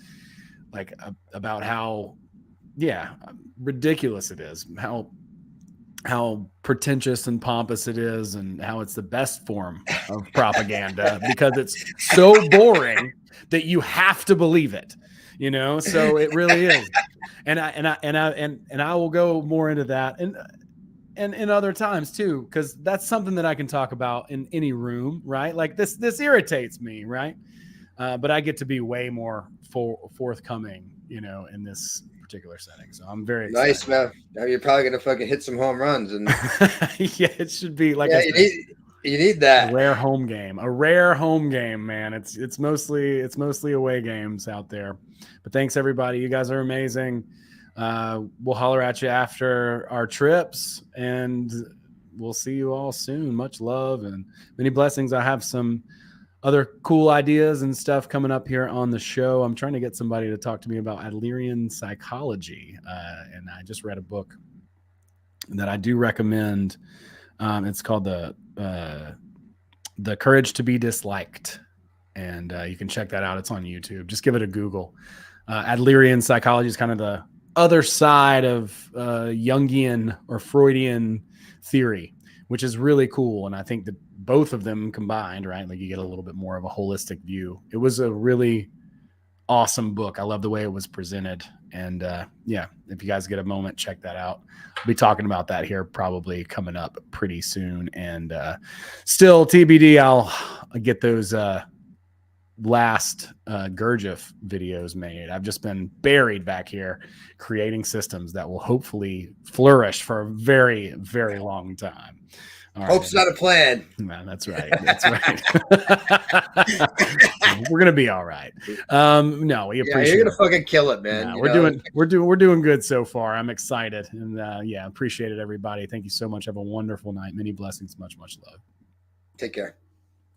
like about how, ridiculous it is, how pretentious and pompous it is, and how it's the best form of propaganda because it's so boring that you have to believe it. you know, so it really is. And I will go more into that and in other times too, because that's something that I can talk about in any room, right? Like this irritates me, right? But I get to be way more forthcoming, you know, in this particular setting. So I'm very excited. Nice, man. Now you're probably gonna fucking hit some home runs, and yeah, it should be like you need that. A rare home game, man. It's mostly away games out there. But thanks everybody. You guys are amazing. We'll holler at you after our trips, and we'll see you all soon. Much love and many blessings. I have some other cool ideas and stuff coming up here on the show. I'm trying to get somebody to talk to me about Adlerian psychology. And I just read a book that I do recommend. It's called The Courage to be Disliked. And you can check that out. It's on YouTube. Just give it a Google. Adlerian psychology is kind of the other side of Jungian or Freudian theory, which is really cool. And I think that both of them combined, right? Like you get a little bit more of a holistic view. It was a really awesome book. I love the way it was presented. And yeah, if you guys get a moment, check that out. I'll be talking about that here probably coming up pretty soon. And still TBD, I'll get those last Gurdjieff videos made. I've just been buried back here creating systems that will hopefully flourish for a very, very long time. Hope's not a plan. Man, that's right. That's right. We're gonna be all right. No, we appreciate. You're gonna fucking kill it, man. No, we're doing good so far. I'm excited, and yeah, appreciate it, everybody. Thank you so much. Have a wonderful night. Many blessings. Much love. Take care.